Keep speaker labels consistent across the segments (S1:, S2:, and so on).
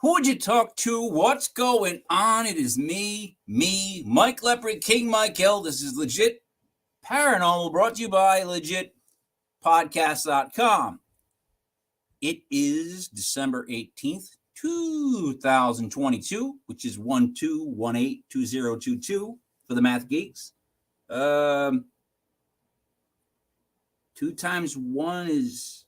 S1: Who would you talk to? What's going on? It is me, Mike Lepre, King Michael. This is Legit Paranormal, brought to you by legitpodcast.com. It is December 18th, 2022, which is 12182022 for the math geeks. 2 times 1 is...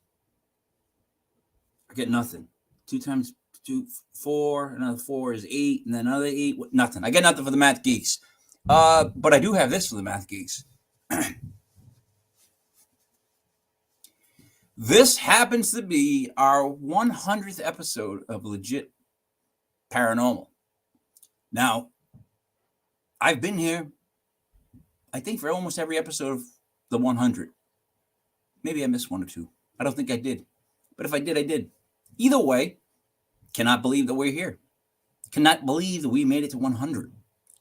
S1: I get nothing. 2 times 2, 4, another 4 is 8, and then another 8, nothing. I get nothing for the math geeks. But I do have this for the math geeks. This happens to be our 100th episode of Legit Paranormal. Now, I've been here, I think, for almost every episode of the 100. Maybe I missed 1 or 2. I don't think I did. But if I did, I did. Either way, cannot believe that we're here. Cannot believe that we made it to 100.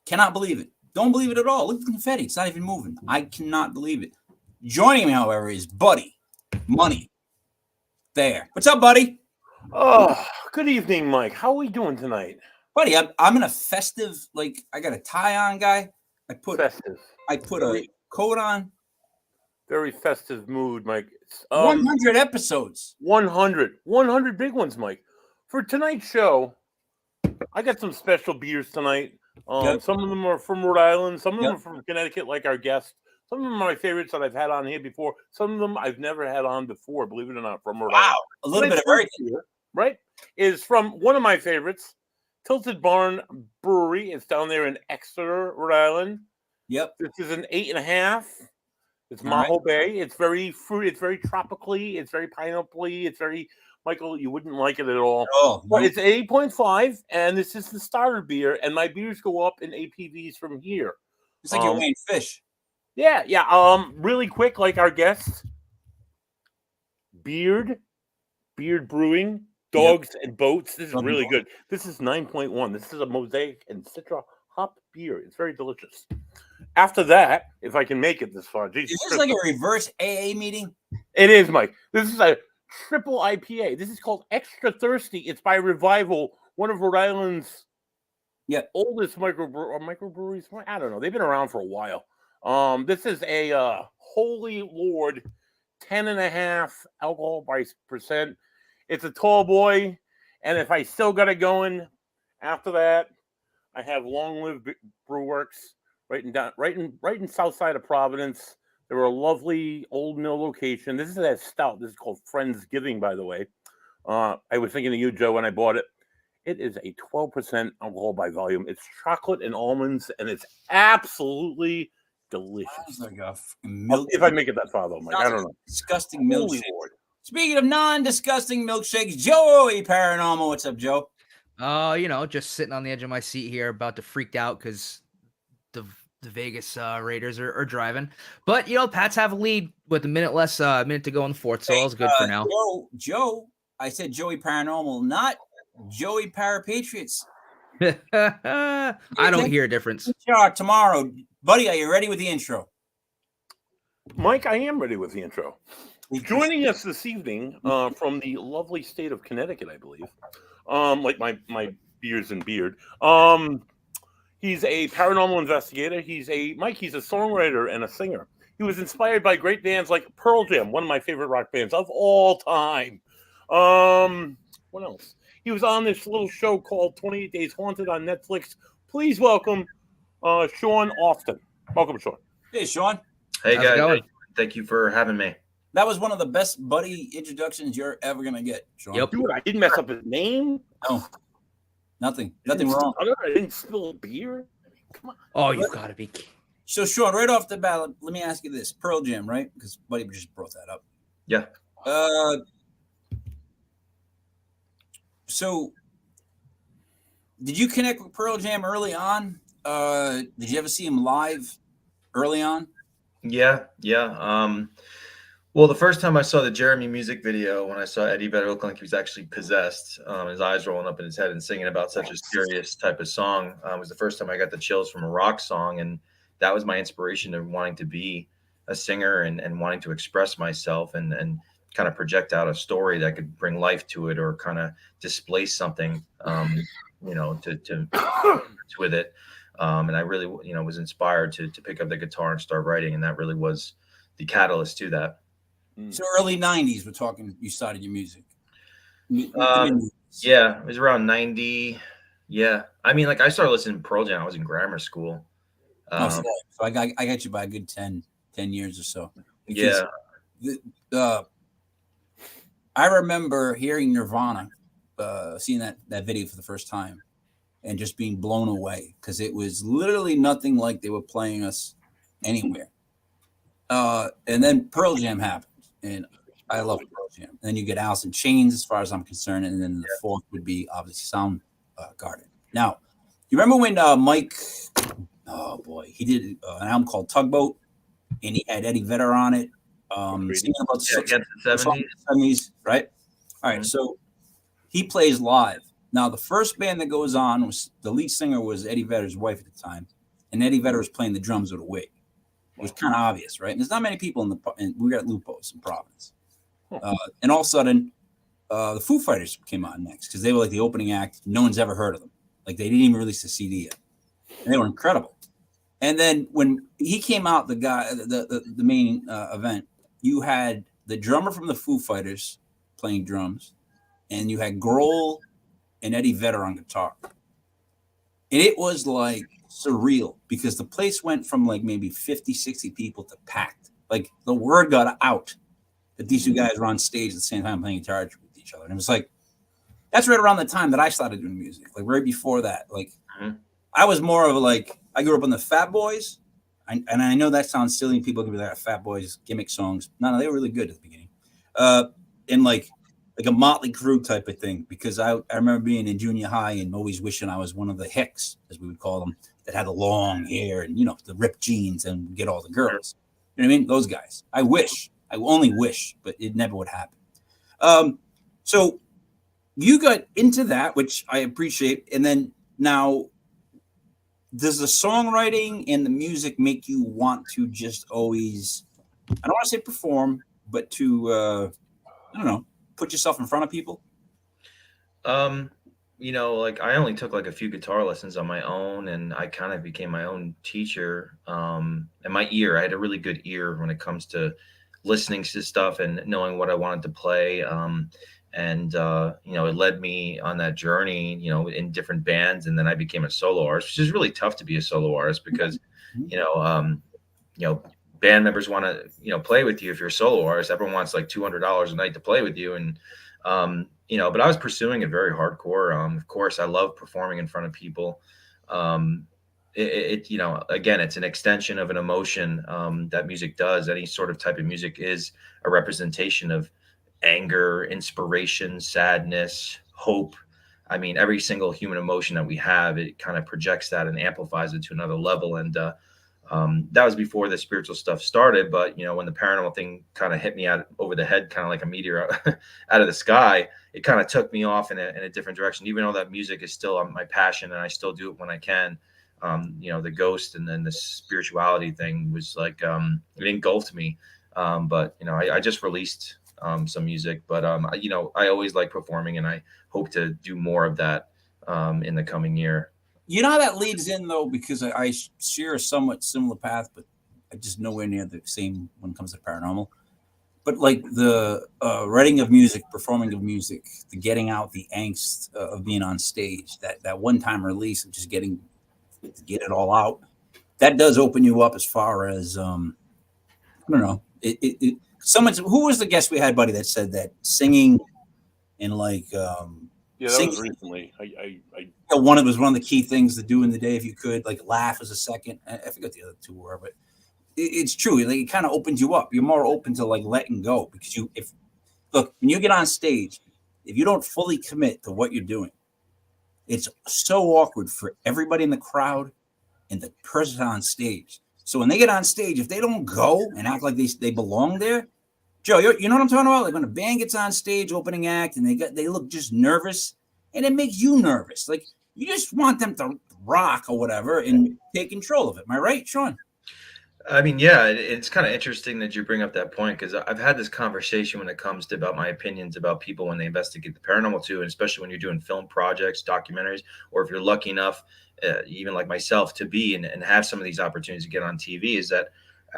S1: Cannot believe it. Don't believe it at all. Look at the confetti. It's not even moving. I cannot believe it. Joining me, however, is Buddy Money. There. What's up, buddy?
S2: Oh, good evening, Mike. How are we doing tonight?
S1: Buddy, I'm in a festive, I got a tie on, guy. I put a coat on.
S2: Very festive mood, Mike.
S1: 100 episodes.
S2: 100 big ones, Mike. For tonight's show, I got some special beers tonight. Some of them are from Rhode Island. Some of them are from Connecticut, like our guest. Some of them are my favorites that I've had on here before. Some of them I've never had on before, believe it or not, from Rhode Island.
S1: A little bit of everything.
S2: Right? Is from one of my favorites, Tilted Barn Brewery. It's down there in Exeter, Rhode Island.
S1: Yep.
S2: This is an 8.5. It's Maho Bay. It's very fruity. It's very tropically. It's very pineapple-y. It's very, Michael, you wouldn't like it at all.
S1: Oh,
S2: but it's 8.5, and this is the starter beer, and my beers go up in APVs from here.
S1: It's like you're weighing fish.
S2: Yeah. Really quick, like our guest, Beard Brewing, Dogs and Boats. This is really good. This is 9.1. This is a Mosaic and Citra hop beer. It's very delicious. After that, if I can make it this far, Jesus,
S1: is this like a reverse AA meeting?
S2: It is, Mike. This is a triple IPA. This is called Extra Thirsty. It's by Revival, one of Rhode Island's oldest microbreweries. I don't know. They've been around for a while. This is a Holy Lord 10.5 alcohol by percent. It's a tall boy, and if I still got it going after that, I have Long Live Brewworks right in south side of Providence. They were a lovely old mill location. This is a stout. This is called Friendsgiving, by the way. I was thinking of you, Joe, when I bought it. It is a 12% alcohol by volume. It's chocolate and almonds, and it's absolutely delicious.
S1: Like
S2: if I make it that far, though, Mike, I don't know.
S1: Disgusting milkshake. Speaking of non-disgusting milkshakes, Joey Paranormal. What's up, Joe?
S3: Just sitting on the edge of my seat here, about to freak out because the Vegas Raiders are driving. But Pats have a lead with a minute to go in the fourth, so all's good for now.
S1: Joe, I said Joey Paranormal, not Joey Parapatriots.
S3: I don't hear a difference.
S1: Tomorrow, buddy, are you ready with the intro?
S2: Mike, I am ready with the intro. Joining us this evening from the lovely state of Connecticut, I believe. Like my beers and beard. He's a paranormal investigator. He's a songwriter and a singer. He was inspired by great bands like Pearl Jam, one of my favorite rock bands of all time. What else? He was on this little show called 28 Days Haunted on Netflix. Please welcome Sean Austin. Welcome, Sean.
S1: Hey, Sean.
S4: Hey, guys. Thank you for having me.
S1: That was one of the best buddy introductions you're ever going to get, Sean.
S3: Yep.
S2: Dude, I didn't mess up his name.
S1: No. Nothing wrong.
S2: I didn't spill a beer. Come on.
S3: Oh, you got to be kidding.
S1: So, Sean, right off the bat, let me ask you this. Pearl Jam, right? Because buddy just brought that up.
S4: Yeah.
S1: So, did you connect with Pearl Jam early on? Did you ever see him live early on?
S4: Yeah. Well, the first time I saw the Jeremy music video, when I saw Eddie Vedder look like he was actually possessed, his eyes rolling up in his head and singing about such a serious type of song, was the first time I got the chills from a rock song. And that was my inspiration of wanting to be a singer and wanting to express myself. And kind of project out a story that could bring life to it or kind of displace something, to with it. And I really, was inspired to pick up the guitar and start writing. And that really was the catalyst to that.
S1: So early 90s, we're talking, you started your music.
S4: Yeah, it was around 90. Yeah. I mean, like I started listening to Pearl Jam. I was in grammar school.
S1: So I got you by a good 10 years or so.
S4: Yeah.
S1: I remember hearing Nirvana, seeing that video for the first time and just being blown away because it was literally nothing like they were playing us anywhere. And then Pearl Jam happened, and I love Pearl Jam. And then you get Alice in Chains, as far as I'm concerned, and then the fourth would be obviously Soundgarden. Now, you remember when Mike? Oh boy, he did an album called Tugboat, and he had Eddie Vedder on it, singing about
S4: the
S1: 70s, right? All right, so he plays live. Now, the first band that goes on was the lead singer was Eddie Vedder's wife at the time, and Eddie Vedder was playing the drums with a wig. It was kind of obvious, right? And there's not many people and we got Lupos in Providence. And all of a sudden, the Foo Fighters came on next because they were like the opening act. No one's ever heard of them. Like they didn't even release a CD yet. And they were incredible. And then when he came out, the main event, you had the drummer from the Foo Fighters playing drums, and you had Grohl and Eddie Vedder on guitar. And it was like surreal because the place went from like maybe 50, 60 people to packed. Like the word got out that these two guys were on stage at the same time playing guitar with each other. And it was like, that's right around the time that I started doing music. Like right before that, like I was more of a, like, I grew up on the Fat Boys. And I know that sounds silly. People can be like, Fat Boys gimmick songs. No, they were really good at the beginning. And like a Motley Crue type of thing, because I remember being in junior high and always wishing I was one of the Hicks, as we would call them, that had the long hair and, the ripped jeans and get all the girls. You know what I mean? Those guys. I only wish, but it never would happen. So you got into that, which I appreciate. And then now, does the songwriting and the music make you want to just always, I don't want to say perform, but to, put yourself in front of people?
S4: Like I only took like a few guitar lessons on my own, and I kind of became my own teacher. And my ear, I had a really good ear when it comes to listening to stuff and knowing what I wanted to play. It led me on that journey, in different bands. And then I became a solo artist, which is really tough to be a solo artist because, band members want to, play with you. If you're a solo artist, everyone wants like $200 a night to play with you. And, but I was pursuing it very hardcore. Of course, I love performing in front of people. Again, it's an extension of an emotion that music does. Any sort of type of music is a representation of anger, inspiration, sadness, hope. I mean, every single human emotion that we have, it kind of projects that and amplifies it to another level. And that was before the spiritual stuff started. But, when the paranormal thing kind of hit me over the head, kind of like a meteor out of the sky, it kind of took me off in a different direction, even though that music is still my passion and I still do it when I can. The ghost and then the spirituality thing was like, it engulfed me. But I just released some music, but I always like performing, and I hope to do more of that in the coming year.
S1: You know how that leads in though, because I share a somewhat similar path, but I just nowhere near the same when it comes to paranormal. But like the writing of music, performing of music, the getting out the angst of being on stage, that one-time release of just get it all out, that does open you up as far as I don't know. Who was the guest we had, buddy, that said that singing and like
S2: that
S1: singing,
S2: was recently.
S1: one of the key things to do in the day if you could, like laugh as a second. I forget the other two were, but it's true. Like it kind of opens you up. You're more open to like letting go because when you get on stage, if you don't fully commit to what you're doing, it's so awkward for everybody in the crowd and the person on stage. So when they get on stage, if they don't go and act like they belong there, Joe, you know what I'm talking about? Like when a band gets on stage, opening act, and they look just nervous, and it makes you nervous. Like you just want them to rock or whatever and take control of it. Am I right, Sean?
S4: I mean, yeah, it's kind of interesting that you bring up that point because I've had this conversation when it comes to about my opinions about people when they investigate the paranormal too, and especially when you're doing film projects, documentaries, or if you're lucky enough, even like myself, to be and have some of these opportunities to get on TV. Is that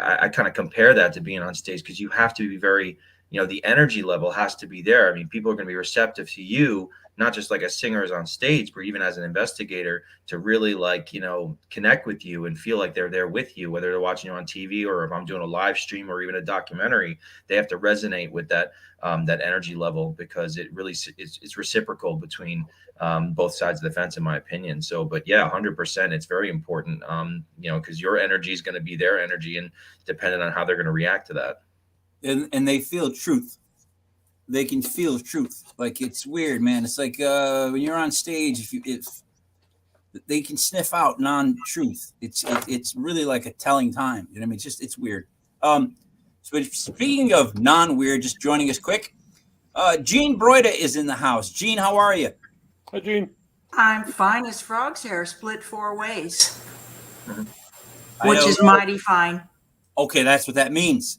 S4: I kind of compare that to being on stage because you have to be very, the energy level has to be there. I mean, people are going to be receptive to you, not just like a singer is on stage, but even as an investigator to really like, connect with you and feel like they're there with you, whether they're watching you on TV or if I'm doing a live stream or even a documentary, they have to resonate with that energy level because it really it's reciprocal between both sides of the fence, in my opinion. So, but yeah, 100%, it's very important, because your energy is going to be their energy and depending on how they're going to react to that.
S1: And they feel truth. They can feel truth. Like, it's weird, man. It's like when you're on stage, if they can sniff out non-truth, it's really like a telling time. You know what I mean? It's weird. So speaking of non-weird, just joining us quick, Gene Broida is in the house. Gene, how are you?
S2: Hi, Gene.
S5: I'm fine as frog's hair, split 4 ways,
S1: I
S5: which
S1: know.
S5: is mighty fine.
S1: Okay, that's what that means.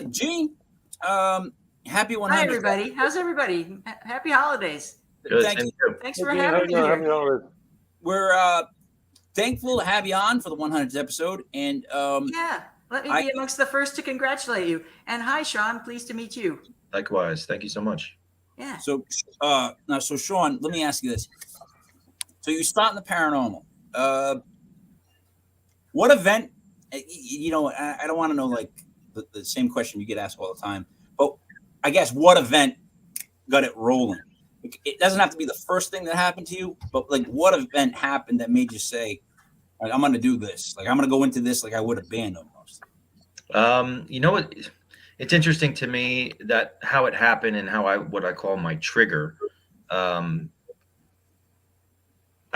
S1: Gene, happy 100.
S5: Hi, everybody. How's everybody? Happy holidays.
S4: Good.
S1: Thank you.
S5: Thanks
S2: Hey,
S5: for
S2: Gene,
S5: having me
S2: how you
S5: here.
S2: doing?
S1: We're thankful to have you on for the 100th episode. And
S5: Yeah, let me be amongst the first to congratulate you. And hi, Sean. Pleased to meet you.
S4: Likewise. Thank you so much.
S5: Yeah.
S1: so Sean, let me ask you this. So you start in the paranormal. What event? I don't want to know like the same question you get asked all the time, but I guess what event got it rolling? It doesn't have to be the first thing that happened to you, but like what event happened that made you say, like, I'm going to do this. Like, I'm going to go into this like I would a band almost.
S4: What? It's interesting to me that how it happened and what I call my trigger. I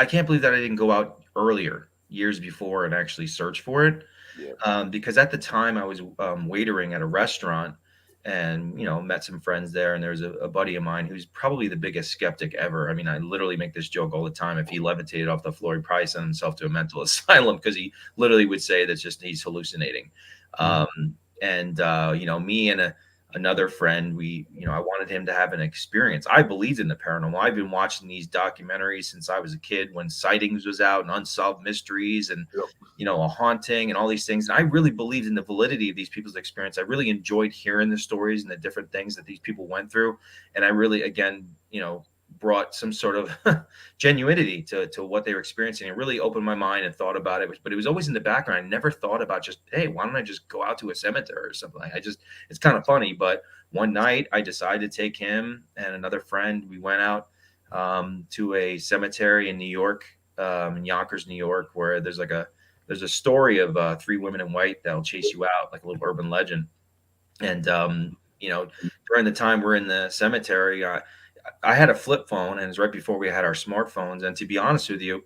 S4: can't believe that I didn't go out earlier, years before, and actually search for it.
S2: Yeah.
S4: Because at the time I was waitering at a restaurant and, met some friends there. And there's a buddy of mine who's probably the biggest skeptic ever. I mean, I literally make this joke all the time. If he levitated off the floor, he'd probably send himself to a mental asylum because he literally would say that's just he's hallucinating. Me and another friend, I wanted him to have an experience. I believed in the paranormal. I've been watching these documentaries since I was a kid when Sightings was out and Unsolved Mysteries and, A Haunting and all these things. And I really believed in the validity of these people's experience. I really enjoyed hearing the stories and the different things that these people went through. And I really, again, brought some sort of genuinity to what they were experiencing. It really opened my mind and thought about it, but it was always in the background. I never thought about just, hey, why don't I just go out to a cemetery or something? It's kind of funny. But one night I decided to take him and another friend. We went out to a cemetery in New York, in Yonkers, New York, where there's a story of 3 women in white that'll chase you out, like a little urban legend. And during the time we're in the cemetery, I had a flip phone, and it's right before we had our smartphones. And to be honest with you,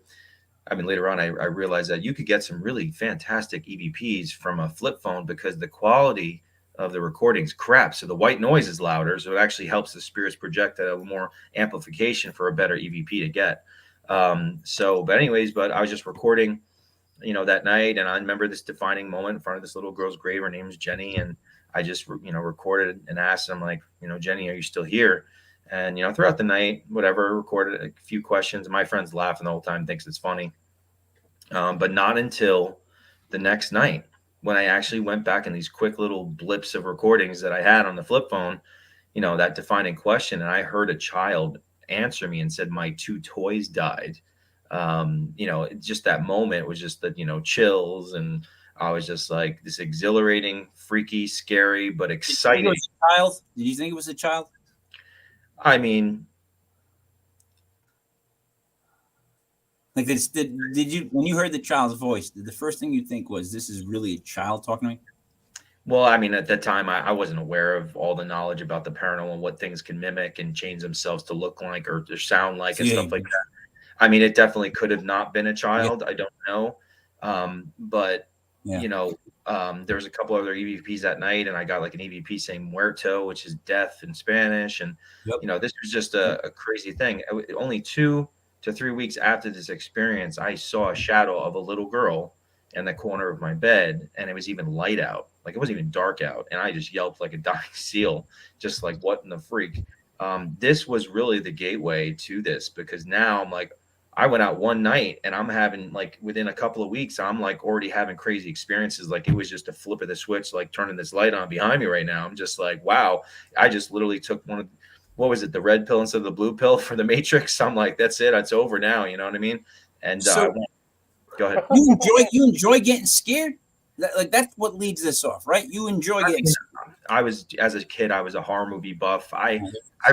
S4: I mean, later on, I realized that you could get some really fantastic EVPs from a flip phone because the quality of the recording's crap. So the white noise is louder. So it actually helps the spirits project a more amplification for a better EVP to get. But I was just recording, that night. And I remember this defining moment in front of this little girl's grave. Her name is Jenny. And I just, recorded and asked them, like, Jenny, are you still here? And, throughout the night, whatever, recorded a few questions. My friend's laughing the whole time, thinks it's funny. But not until the next night when I actually went back in these quick little blips of recordings that I had on the flip phone, that defining question. And I heard a child answer me and said, my 2 toys died. Just that moment was just the, chills. And I was just like this exhilarating, freaky, scary, but exciting.
S1: Did you think it was a child?
S4: I mean,
S1: like this, did you, when you heard the child's voice, the first thing you think was, this is really a child talking to me?
S4: Well, I mean, at that time, I wasn't aware of all the knowledge about the paranormal and what things can mimic and change themselves to look like or to sound like and stuff like that. I mean, it definitely could have not been a child. I don't know. There was a couple other EVPs that night, and I got like an EVP saying muerto, which is death in Spanish. And, this was just a crazy thing. Only 2 to 3 weeks after this experience, I saw a shadow of a little girl in the corner of my bed, and it was even light out. Like it wasn't even dark out. And I just yelped like a dying seal, just like, what in the freak? This was really the gateway to this, because now I'm like, I went out one night and I'm having, like, within a couple of weeks, I'm like already having crazy experiences. Like it was just a flip of the switch, like turning this light on behind me right now. I'm just like, wow, I just literally took what was it? The red pill instead of the blue pill for the Matrix. I'm like, that's it. It's over now. You know what I mean? And
S1: So,
S4: go ahead.
S1: You enjoy getting scared? That's what leads this off, right? You enjoy getting scared.
S4: As a kid, I was a horror movie buff. I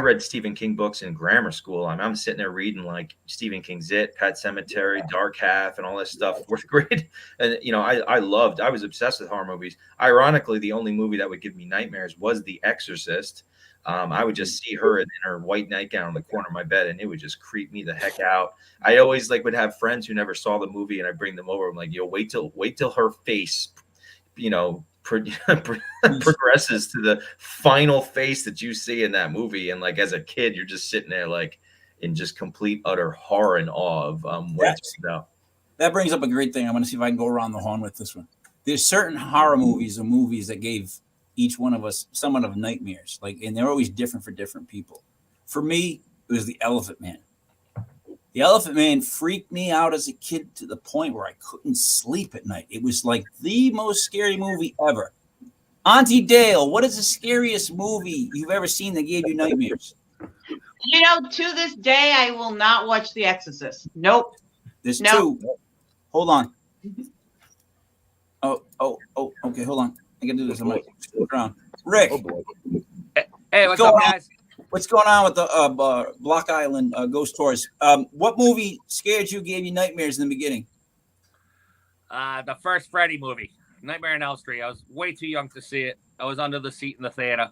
S4: read Stephen King books in grammar school. I mean, I'm sitting there reading like Stephen King's It, Pet Sematary, Dark Half, and all this stuff, fourth grade. And, you know, I was obsessed with horror movies. Ironically, the only movie that would give me nightmares was The Exorcist. I would just see her in her white nightgown in the corner of my bed, and it would just creep me the heck out. I always would have friends who never saw the movie, and I bring them over. I'm like, wait till her face, progresses to the final face that you see in that movie. And like as a kid, you're just sitting there like in just complete utter horror and awe of what it's about.
S1: That brings up a great thing. I want to see if I can go around the horn with this one. There's certain horror movies or movies that gave each one of us somewhat of nightmares, and they're always different for different people. For me, it was The Elephant Man. The Elephant Man freaked me out as a kid to the point where I couldn't sleep at night. It was like the most scary movie ever. Auntie Dale, what is the scariest movie you've ever seen that gave you nightmares?
S6: You know, to this day, I will not watch The Exorcist. Nope.
S1: There's two. Hold on. Oh, okay, hold on. I can do this. I'm going to flip around. Rick.
S2: Oh boy.
S3: Hey, what's up, guys?
S1: What's going on with the Block Island ghost tours? What movie scared you, gave you nightmares in the beginning?
S7: The first Freddy movie, Nightmare on Elm Street. I was way too young to see it. I was under the seat in the theater.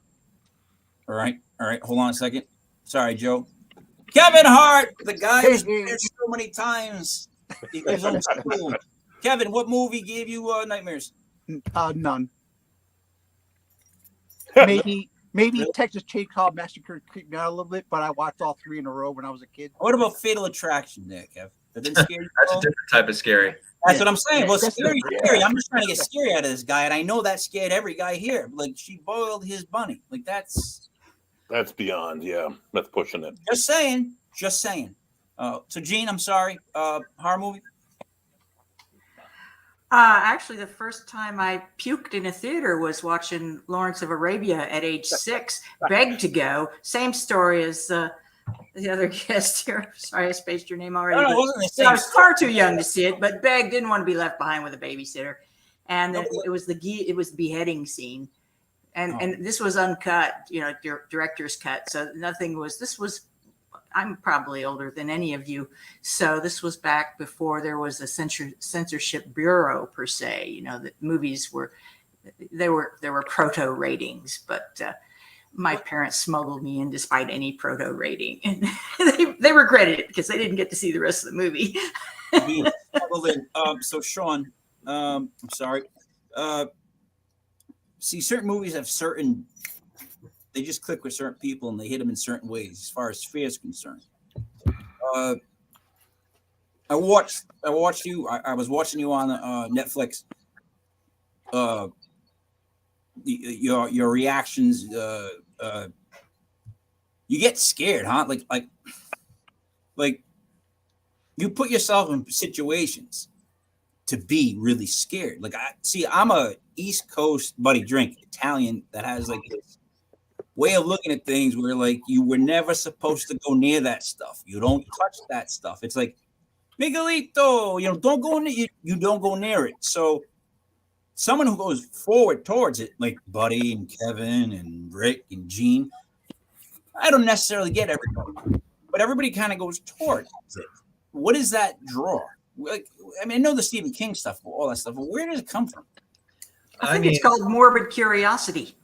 S1: All right. Hold on a second. Sorry, Joe. Kevin Hart, the guy who's been there so many times. He lives on school. Kevin, what movie gave you nightmares?
S8: None. Maybe Texas Chainsaw Massacre creeped me out a little bit, but I watched all three in a row when I was a kid.
S1: What about Fatal Attraction there, Kev? That didn't scare you?
S4: That's a different type of scary.
S1: That's what I'm saying. Well, scary. I'm just trying to get scary out of this guy, and I know that scared every guy here. Like, she boiled his bunny. Like, that's
S2: beyond. Yeah, that's pushing it.
S1: Just saying. So, Gene, I'm sorry. Horror movie?
S5: Actually, the first time I puked in a theater was watching Lawrence of Arabia at age 6. Begged to go. Same story as the other guest here. Sorry, I spaced your name already.
S1: No, it wasn't the same
S5: I was far too young to see it, but begged, didn't want to be left behind with a babysitter. And it was the beheading scene. And this was uncut, director's cut. So nothing was, I'm probably older than any of you. So this was back before there was a censorship bureau per se, that movies there were proto ratings, but my parents smuggled me in despite any proto rating. And they regretted it because they didn't get to see the rest of the movie.
S1: So Sean, I'm sorry. See, certain movies have they just click with certain people and they hit them in certain ways as far as fear is concerned. I watched you. I was watching you on Netflix. Your reactions. You get scared, huh? Like you put yourself in situations to be really scared. Like I'm a East Coast buddy drink Italian that has like this way of looking at things where like you were never supposed to go near that stuff. You don't touch that stuff. It's like Miguelito, don't go near you don't go near it. So someone who goes forward towards it, like Buddy and Kevin and Rick and Gene, I don't necessarily get everybody, but everybody kind of goes towards it. What is that draw? Like, I know the Stephen King stuff, all that stuff, but where does it come from?
S5: I think it's called morbid curiosity.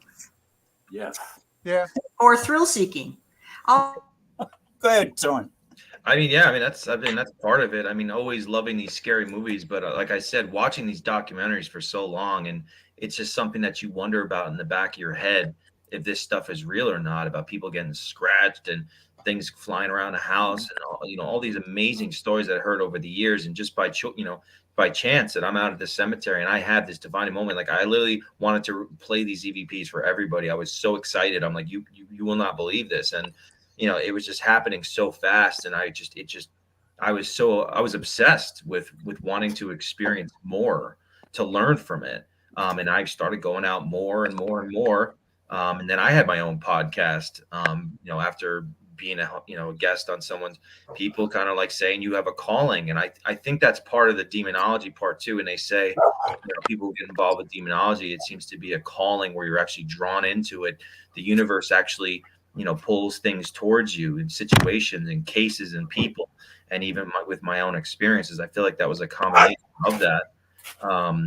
S2: Yeah.
S8: Yeah.
S5: Or thrill seeking.
S1: Go ahead, Sean.
S4: That's part of it. Always loving these scary movies, but like I said, watching these documentaries for so long, and it's just something that you wonder about in the back of your head. if this stuff is real or not, about people getting scratched and things flying around the house, and all, all these amazing stories that I heard over the years. And just by by chance that I'm out at the cemetery and I had this divine moment, like I literally wanted to play these EVPs for everybody. I was so excited. I'm like, you will not believe this. And it was just happening so fast, and I was obsessed with wanting to experience more, to learn from it. And I started going out more and more and more. And then I had my own podcast, after being a guest on someone's, people kind of like saying you have a calling. And I think that's part of the demonology part too. And they say, people who get involved with demonology, it seems to be a calling where you're actually drawn into it. The universe actually, pulls things towards you in situations and cases and people. And even with my own experiences, I feel like that was a combination of that. Ever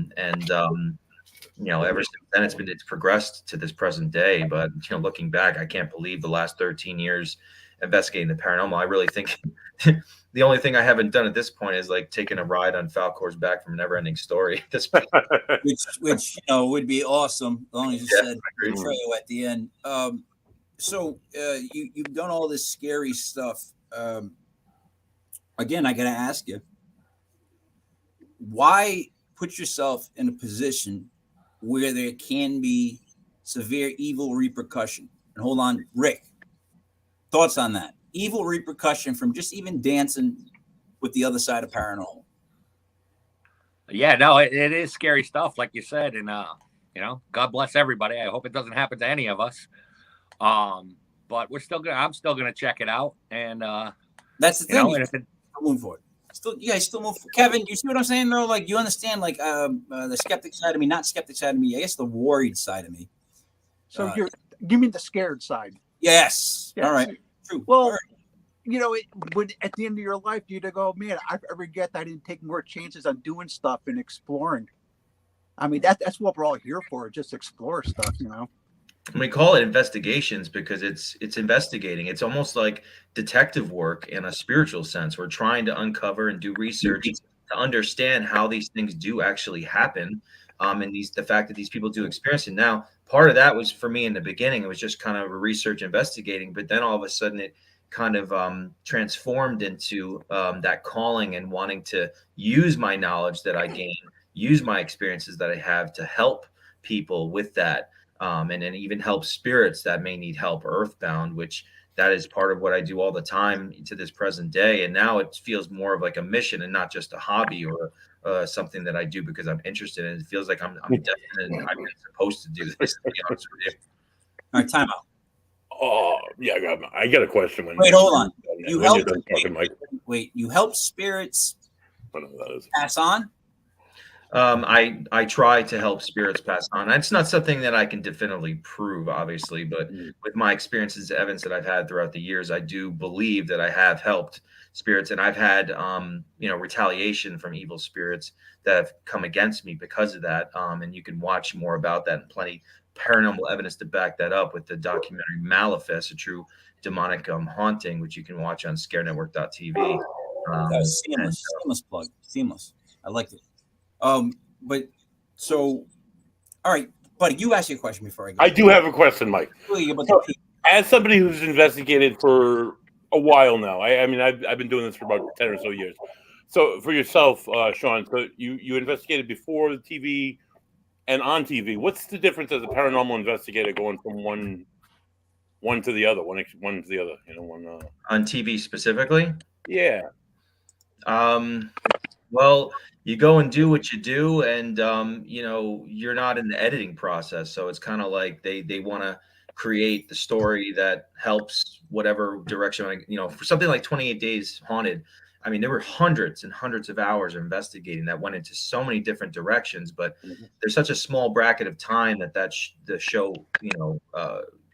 S4: since then, it's progressed to this present day. But looking back, I can't believe the last 13 years investigating the paranormal. I really think the only thing I haven't done at this point is like taking a ride on Falcor's back from Never Ending Story at this point.
S1: which would be awesome, as long as you said betrayal at the end. So you've done all this scary stuff. Again, I got to ask you, why put yourself in a position where there can be severe evil repercussion? And hold on, Rick, thoughts on that? Evil repercussion from just even dancing with the other side of paranormal.
S7: Yeah, no, it is scary stuff, like you said. And, God bless everybody. I hope it doesn't happen to any of us. But I'm still going to check it out. And,
S1: that's the thing.
S7: And if it,
S1: move for it. You guys still move. Kevin, you see what I'm saying though? Like, you understand, like, the skeptic side of me, not skeptic side of me. I guess the worried side of me.
S8: So you mean the scared side?
S1: Yes.
S8: Yeah.
S1: All right. True.
S8: Well,
S1: right.
S8: Would at the end of your life, do you go, man, I regret that I didn't take more chances on doing stuff and exploring? I mean, that's what we're all here for, just explore stuff,
S4: We call it investigations because it's investigating. It's almost like detective work in a spiritual sense. We're trying to uncover and do research to understand how these things do actually happen. And the fact that these people do experience it. Now, part of that was for me in the beginning, it was just kind of a research investigating, but then all of a sudden it kind of transformed into that calling and wanting to use my knowledge that I gain, use my experiences that I have to help people with that. And then even help spirits that may need help, earthbound, which that is part of what I do all the time to this present day. And now it feels more of like a mission and not just a hobby or something that I do because I'm interested in. It feels like I'm destined and I've been supposed to do this, to be honest with you.
S1: All right, time out.
S2: Oh, yeah, I got a question.
S1: Wait, hold on. You help spirits pass on?
S4: I try to help spirits pass on. It's not something that I can definitively prove, obviously, but with my experiences, evidence that I've had throughout the years, I do believe that I have helped spirits, and I've had, retaliation from evil spirits that have come against me because of that. And you can watch more about that and plenty paranormal evidence to back that up with the documentary Malefist, a true demonic haunting, which you can watch on scarenetwork.tv.
S1: That was seamless plug. Seamless. I liked it. But so, all right, buddy, you asked your question before I go.
S2: I do have a question, Mike. As somebody who's investigated for a while now, I mean, I've been doing this for about 10 or so years. So for yourself, Sean, so you investigated before the TV and on TV. What's the difference as a paranormal investigator going from one to the other, one to the other?
S4: On TV specifically?
S2: Yeah.
S4: Well, you go and do what you do, and you're not in the editing process, so it's kind of like they want to create the story that helps whatever direction. For something like 28 Days Haunted, I mean, there were hundreds and hundreds of hours of investigating that went into so many different directions, but there's such a small bracket of time that the show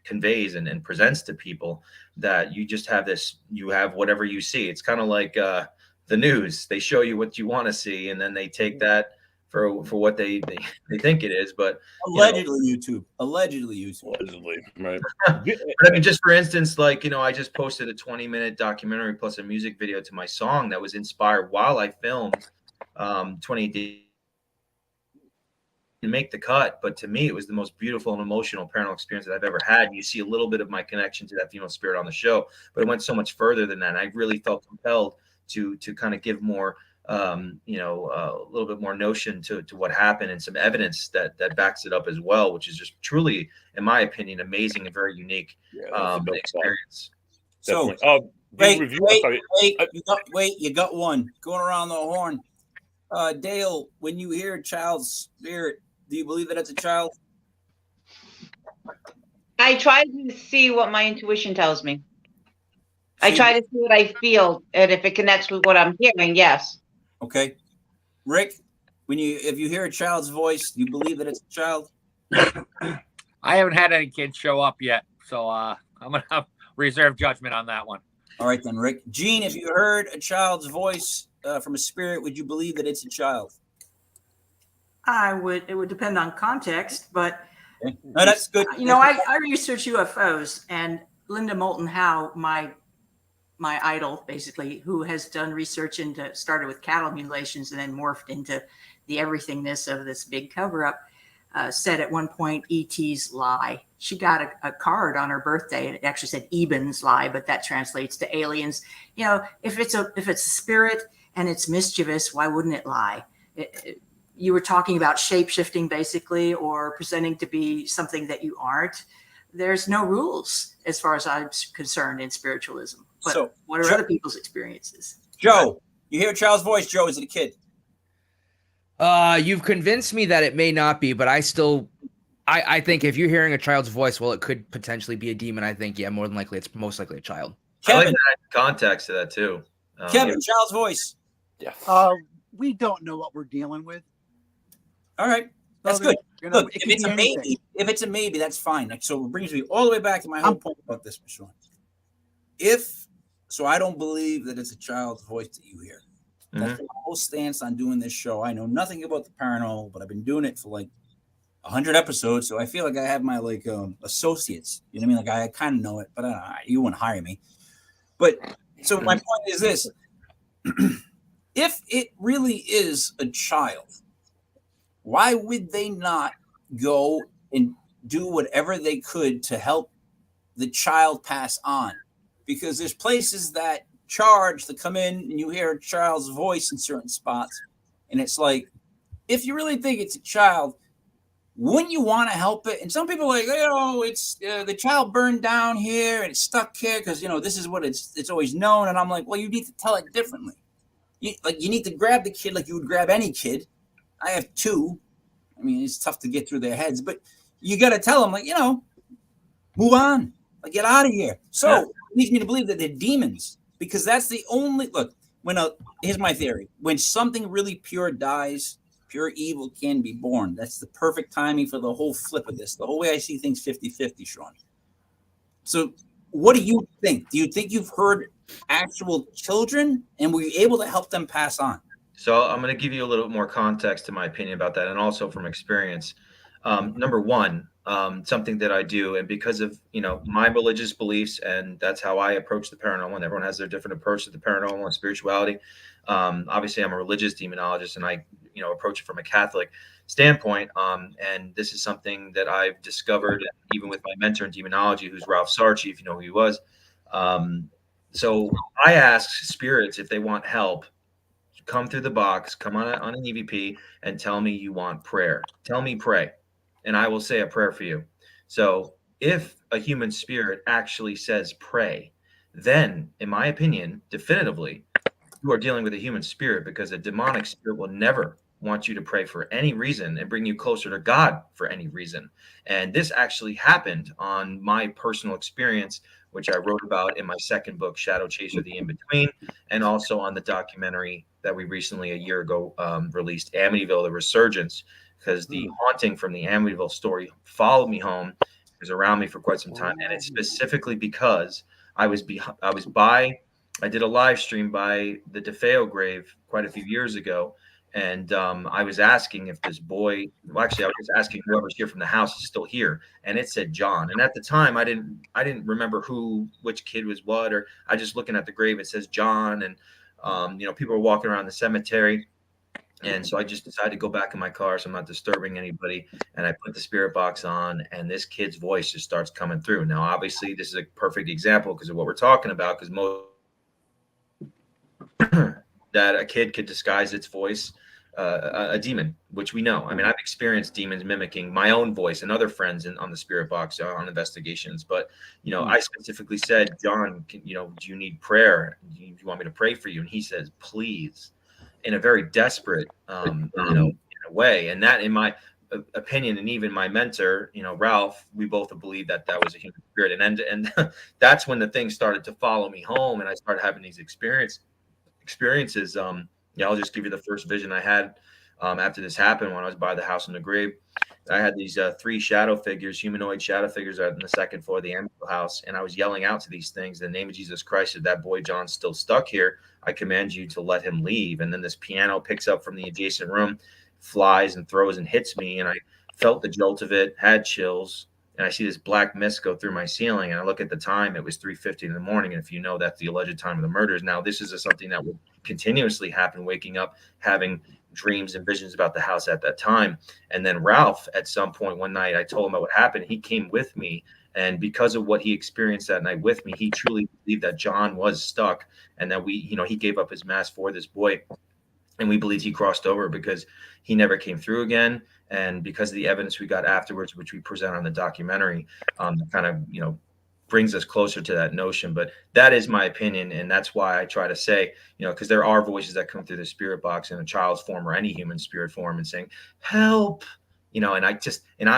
S4: conveys and presents to people that you just have you have whatever you see. It's kind of like the news. They show you what you want to see, and then they take that for what they think it is. But
S1: allegedly YouTube,
S2: right?
S4: But I mean, just for instance, like I just posted a 20-minute documentary plus a music video to my song that was inspired while I filmed 28 Days. make the cut, but to me, it was the most beautiful and emotional paranormal experience that I've ever had. You see a little bit of my connection to that female spirit on the show, but it went so much further than that. And I really felt compelled to kind of give more, a little bit more notion to what happened and some evidence that backs it up as well, which is just truly, in my opinion, amazing and very unique experience.
S1: So,
S2: Definitely.
S1: wait, you got one going around the horn. Dale, when you hear a child's spirit, do you believe that it's a child?
S6: I try to see what my intuition tells me. I try to see what I feel, and if it connects with what I'm hearing, yes.
S1: Okay. Rick, if you hear a child's voice, do you believe that it's a child?
S7: I haven't had any kids show up yet, so I'm gonna reserve judgment on that one.
S1: All right then, Rick. Gene, if you heard a child's voice from a spirit, would you believe that it's a child?
S5: It would depend on context, but
S1: okay. No, that's good.
S5: I research UFOs, and Linda Moulton Howe, my idol, basically, who has done research into, started with cattle mutilations and then morphed into the everythingness of this big cover-up, said at one point, ETs lie. She got a card on her birthday, and it actually said Eben's lie, but that translates to aliens. If it's a spirit and it's mischievous, why wouldn't it lie? You were talking about shape-shifting, basically, or presenting to be something that you aren't. There's no rules as far as I'm concerned in spiritualism. But so, what are other people's experiences?
S1: Joe, you hear a child's voice. Joe, is it a kid?
S3: You've convinced me that it may not be, but I think if you're hearing a child's voice, well, it could potentially be a demon. I think, more than likely, it's most likely a child.
S4: Kevin, I like that context to that too.
S1: Kevin, child's voice.
S8: Yeah. We don't know what we're dealing with.
S1: All right. That's good. Look, if it's a maybe, that's fine. So it brings me all the way back to my whole point about this, Sean. So I don't believe that it's a child's voice that you hear. That's my whole stance on doing this show. I know nothing about the paranormal, but I've been doing it for like 100 episodes, so I feel like I have my associates. You know what I mean? Like I kind of know it, but you wouldn't hire me. But so my point is this: if it really is a child, why would they not go and do whatever they could to help the child pass on? Because there's places that charge to come in and you hear a child's voice in certain spots. And it's like, if you really think it's a child, wouldn't you want to help it? And some people are like, it's the child burned down here and it's stuck here because, this is what it's always known. And I'm like, well, you need to tell it differently. You need to grab the kid like you would grab any kid. I have two. I mean, it's tough to get through their heads, but you got to tell them, move on, get out of here. So it leads me to believe that they're demons, because that's the only look. Here's my theory: when something really pure dies, pure evil can be born. That's the perfect timing for the whole flip of this. The whole way I see things, 50-50, Sean. So, what do you think? Do you think you've heard actual children, and were you able to help them pass on?
S4: So I'm going to give you a little bit more context to my opinion about that, and also from experience. Number one, something that I do, and because of my religious beliefs, and that's how I approach the paranormal. And everyone has their different approach to the paranormal and spirituality. Obviously, I'm a religious demonologist, and I approach it from a Catholic standpoint. And this is something that I've discovered, even with my mentor in demonology, who's Ralph Sarchi, if you know who he was. So I ask spirits if they want help. Come through the box, come on an EVP, and tell me you want prayer. Tell me pray, and I will say a prayer for you. So if a human spirit actually says pray, then, in my opinion, definitively, you are dealing with a human spirit, because a demonic spirit will never want you to pray for any reason and bring you closer to God for any reason. And this actually happened on my personal experience, which I wrote about in my second book, Shadow Chaser, The In-Between, and also on the documentary that we recently, a year ago, released, Amityville, The Resurgence, because the haunting from the Amityville story followed me home. It was around me for quite some time. And it's specifically because I did a live stream by the DeFeo grave quite a few years ago. And I was asking if this boy, I was asking whoever's here from the house is still here, and it said John. And at the time, I didn't remember which kid was what, or I just looking at the grave, it says John, and people were walking around the cemetery, And so I just decided to go back in my car so I'm not disturbing anybody. And I put the spirit box on, and this kid's voice just starts coming through. Now, obviously, this is a perfect example because of what we're talking about, because most that a kid could disguise its voice, a demon, which we know. I mean, I've experienced demons mimicking my own voice and other friends on the spirit box on investigations. But, I specifically said, John, do you need prayer? Do you want me to pray for you? And he says, please, in a very desperate, in a way. And that, in my opinion, and even my mentor, Ralph, we both believe that was a human spirit. And that's when the thing started to follow me home, and I started having these experiences. I'll just give you the first vision I had after this happened. When I was by the house in the grave, I had these 3 shadow figures, humanoid shadow figures, on the second floor of the Amityville house, and I was yelling out to these things, in the name of Jesus Christ, if that boy John's still stuck here, I command you to let him leave. And then this piano picks up from the adjacent room, flies and throws and hits me, and I felt the jolt of it, had chills, and I see this black mist go through my ceiling, and I look at the time, it was 3:50 in the morning, and if you know, that's the alleged time of the murders. Now, this is something that would continuously happen, waking up, having dreams and visions about the house at that time. And then Ralph, at some point one night, I told him about what happened. He came with me, and because of what he experienced that night with me, he truly believed that John was stuck, and that he gave up his mask for this boy. And we believe he crossed over because he never came through again. And because of the evidence we got afterwards, which we present on the documentary, kind of, brings us closer to that notion. But that is my opinion. And that's why I try to say, because there are voices that come through the spirit box in a child's form or any human spirit form and saying, help, and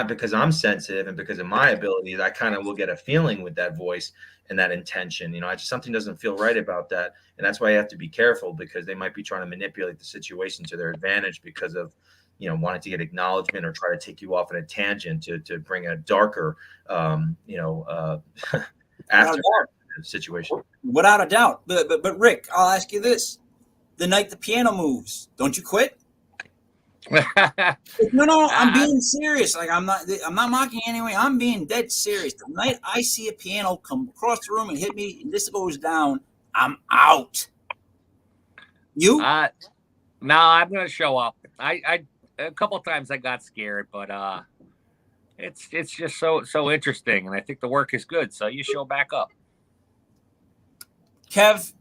S4: because I'm sensitive and because of my abilities, I kind of will get a feeling with that voice and that intention. Something doesn't feel right about that. And that's why I have to be careful, because they might be trying to manipulate the situation to their advantage because of, wanting to get acknowledgement or try to take you off on a tangent to bring a darker, after situation.
S1: Without a doubt. But Rick, I'll ask you this. The night the piano moves, don't you quit? No, I'm being serious. Like, I'm not mocking anyway. I'm being dead serious. The night I see a piano come across the room and hit me, and this goes down, I'm out. You?
S7: No, I'm gonna show up. I a couple of times I got scared, but it's just so interesting, and I think the work is good. So you show back up.
S1: Kev,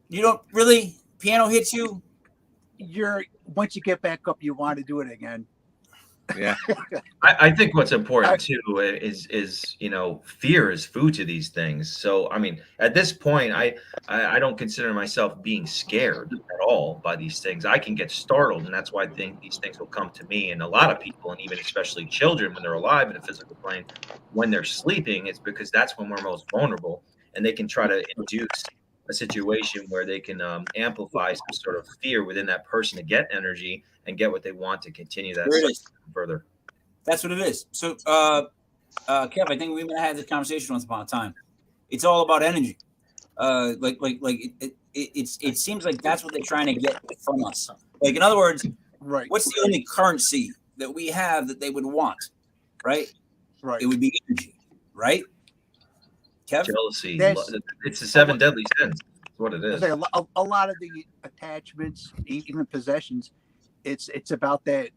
S1: you don't really, piano hits you?
S8: Once you get back up, you want to do it again.
S7: Yeah.
S4: I think what's important too is fear is food to these things. So I mean, at this point, I don't consider myself being scared at all by these things. I can get startled, and that's why I think these things will come to me and a lot of people, and even especially children when they're alive in a physical plane. When they're sleeping, it's because that's when we're most vulnerable, and they can try to induce a situation where they can amplify some sort of fear within that person to get energy and get what they want to continue that further.
S1: That's what it is. So, Kev, I think we might have had this conversation once upon a time. It's all about energy. It seems like that's what they're trying to get from us. Like, in other words,
S8: right?
S1: What's the only currency that we have that they would want? Right. It would be energy. Right. Kev?
S4: Jealousy. It's the 7 deadly sins. That's what it is.
S8: A lot of the attachments, even possessions, it's about that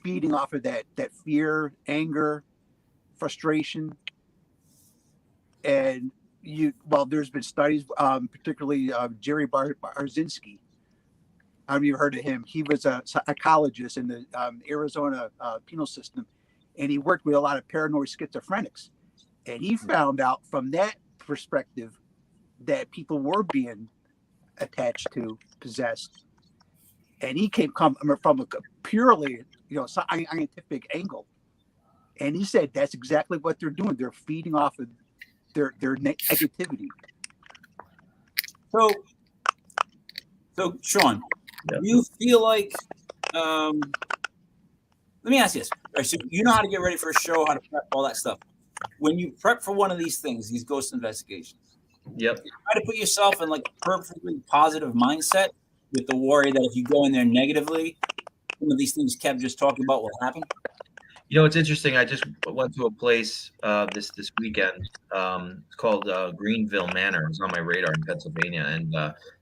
S8: feeding off of that fear, anger, frustration, and there's been studies, particularly Jerry Barzinski. I don't know if you've heard of him. He was a psychologist in the Arizona penal system, and he worked with a lot of paranoid schizophrenics. And he found out from that perspective that people were being attached to, possessed. And he came from a purely, scientific angle. And he said that's exactly what they're doing. They're feeding off of their negativity.
S1: So Sean, do you feel like, let me ask you this. All right, so you know how to get ready for a show, how to prep, all that stuff. When you prep for one of these things, these ghost investigations,
S4: you
S1: try to put yourself in like perfectly positive mindset with the worry that if you go in there negatively, some of these things Kev just talked about will happen.
S4: You know, it's interesting. I just went to a place this weekend. It's called Greenville Manor. It's on my radar in Pennsylvania, and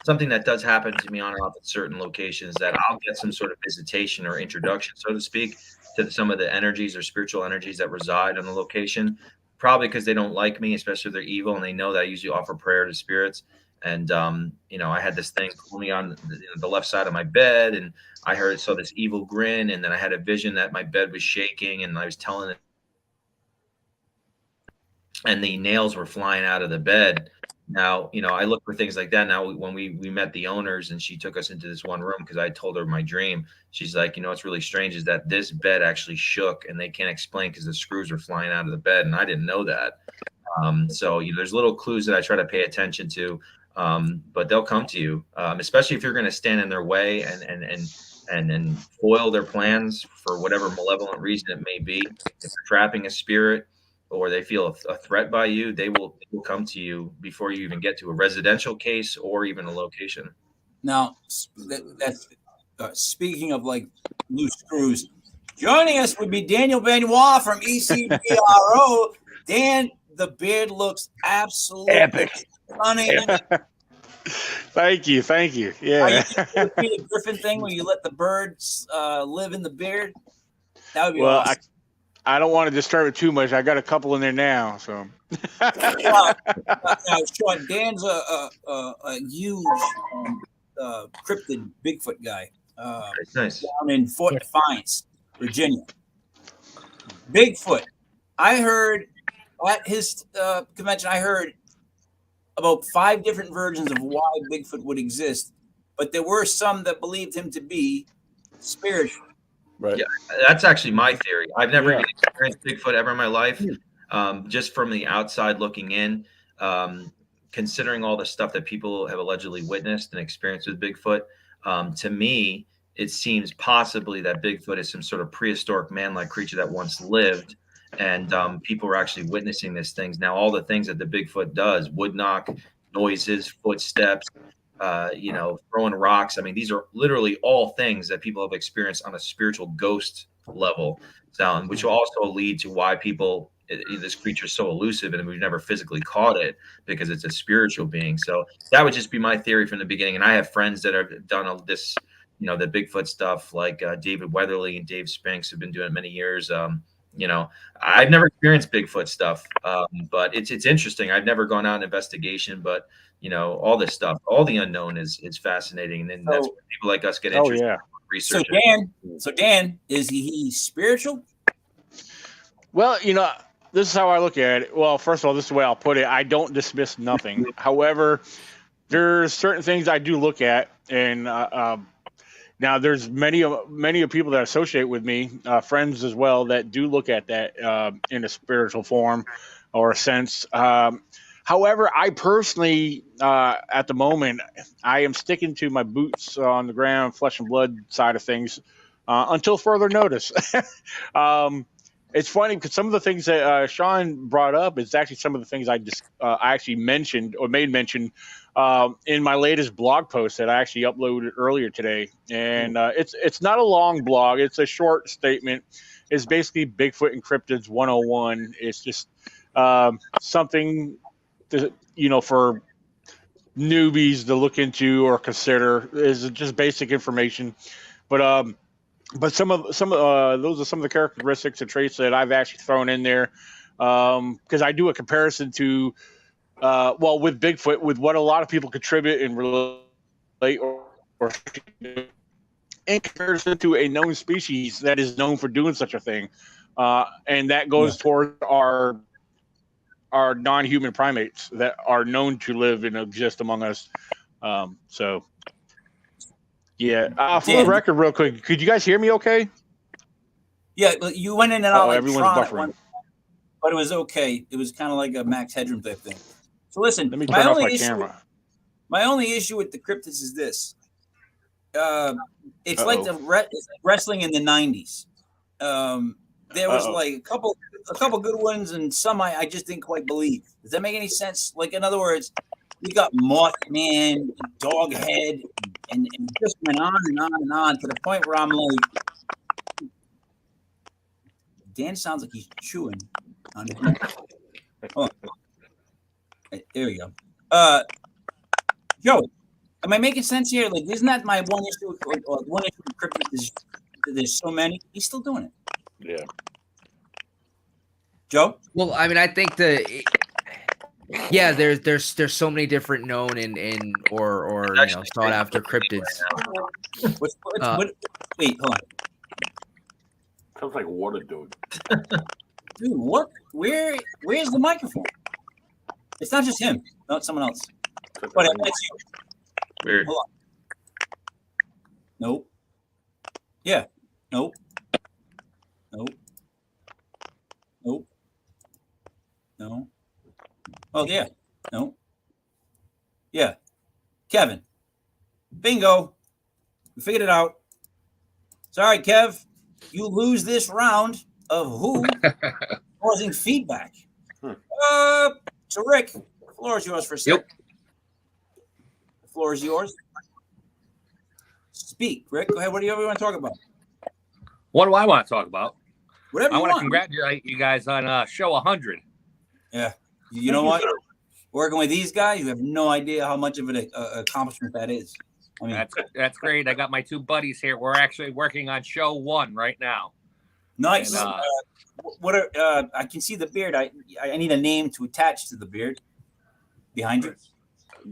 S4: something that does happen to me on and off at certain locations that I'll get some sort of visitation or introduction, so to speak, to some of the energies or spiritual energies that reside on the location. Probably because they don't like me, especially if they're evil, and they know that I usually offer prayer to spirits. And you know, I had this thing pull me on the left side of my bed, and I saw this evil grin, and then I had a vision that my bed was shaking, and I was telling it, and the nails were flying out of the bed. Now, you know, I look for things like that. Now, when we met the owners, and she took us into this one room because I told her my dream, she's like, you know, what's really strange is that this bed actually shook, and they can't explain because the screws were flying out of the bed, and I didn't know that. So you know, there's little clues that I try to pay attention to. But they'll come to you, especially if you're going to stand in their way and foil their plans for whatever malevolent reason it may be. If they're trapping a spirit or they feel a threat by you, they will come to you before you even get to a residential case or even a location.
S1: Now, that's speaking of like loose screws. Joining us would be Daniel Benoit from ECBRO. Dan, the beard looks absolutely
S2: Epic.
S1: stunning.
S9: Thank you. Yeah.
S1: Are you Peter Griffin thing where you let the birds live in the beard? That would be
S9: Well,
S1: awesome.
S9: I don't want to disturb it too much. I got a couple in there now, so.
S1: Now, Sean, Dan's a huge cryptid Bigfoot guy.
S4: Nice.
S1: Down in Fort Defiance, Virginia. Bigfoot. I heard at his convention, I heard about 5 different versions of why Bigfoot would exist, but there were some that believed him to be spiritual.
S9: Right.
S4: Yeah, that's actually my theory. I've never even experienced Bigfoot ever in my life. Just from the outside looking in, considering all the stuff that people have allegedly witnessed and experienced with Bigfoot, to me, it seems possibly that Bigfoot is some sort of prehistoric man-like creature that once lived, and people were actually witnessing these things. Now, all the things that the Bigfoot does, wood knock, noises, footsteps, you know, throwing rocks. I mean, these are literally all things that people have experienced on a spiritual ghost level, which will also lead to why this creature is so elusive and we've never physically caught it because it's a spiritual being. So that would just be my theory from the beginning. And I have friends that have done all this, you know, the Bigfoot stuff, like David Weatherly and Dave Spinks have been doing it many years. You know, I've never experienced Bigfoot stuff, but it's interesting. I've never gone out in investigation, but you know, all this stuff, all the unknown is fascinating, and then that's where people like us get interested in research.
S1: So Dan, is he spiritual?
S9: Well, you know, this is how I look at it. Well, first of all, this is the way I'll put it. I don't dismiss nothing. However, there's certain things I do look at, and now there's many of people that associate with me, friends as well, that do look at that in a spiritual form or a sense. However, I personally, at the moment, I am sticking to my boots on the ground, flesh and blood side of things until further notice. It's funny because some of the things that Sean brought up is actually some of the things I actually mentioned or made mention in my latest blog post that I actually uploaded earlier today. And it's not a long blog. It's a short statement. It's basically Bigfoot and Cryptids 101. It's just something to, you know, for newbies to look into or consider. Is just basic information. But some of those are some of the characteristics and traits that I've actually thrown in there because I do a comparison to with Bigfoot, with what a lot of people contribute and relate or in comparison to a known species that is known for doing such a thing, and that goes toward our non-human primates that are known to live and exist among us. So. Yeah. For the record, real quick, could you guys hear me okay?
S1: Yeah, you went in and out like
S9: everyone's
S1: Tron
S9: buffering.
S1: but it was okay. It was kind of like a Max Headroom type thing. So listen,
S9: Let me turn off my camera.
S1: My only issue with the cryptids is this. It's like it's like wrestling in the 90s. There was like a couple good ones and some I just didn't quite believe. Does that make any sense? Like, in other words, we got Mothman, Doghead, and just went on and on and on to the point where I'm like, Dan sounds like he's chewing on it. Oh. There we go. Joey, am I making sense here? Like, isn't that my one issue? One issue with cryptids is there's so many. He's still doing it.
S2: Yeah.
S1: Joe?
S3: Well, I mean, I think there's so many different known and or sought after cryptids.
S1: Wait, hold on.
S2: Sounds like water, dude.
S1: Dude, what? Where's the microphone? It's not just him. No, it's someone else. But it's you.
S4: Weird.
S1: Hold on. Nope. Yeah. Nope. Nope. Nope. No. Oh, yeah. No. Yeah. Kevin. Bingo. We figured it out. Sorry, Kev. You lose this round of who causing feedback. So, Rick, the floor is yours for a second.
S7: Yep.
S1: The floor is yours. Speak, Rick. Go ahead. What do you want to talk about?
S7: What do I want to talk about?
S1: Whatever
S7: I
S1: you
S7: want to
S1: want.
S7: congratulate you guys on show 100.
S1: Yeah. You know what? Working with these guys, you have no idea how much of an accomplishment that is. I mean,
S7: That's great. I got my two buddies here. We're actually working on show 1 right now.
S1: nice.
S7: And,
S1: I can see the beard. I need a name to attach to the beard behind you.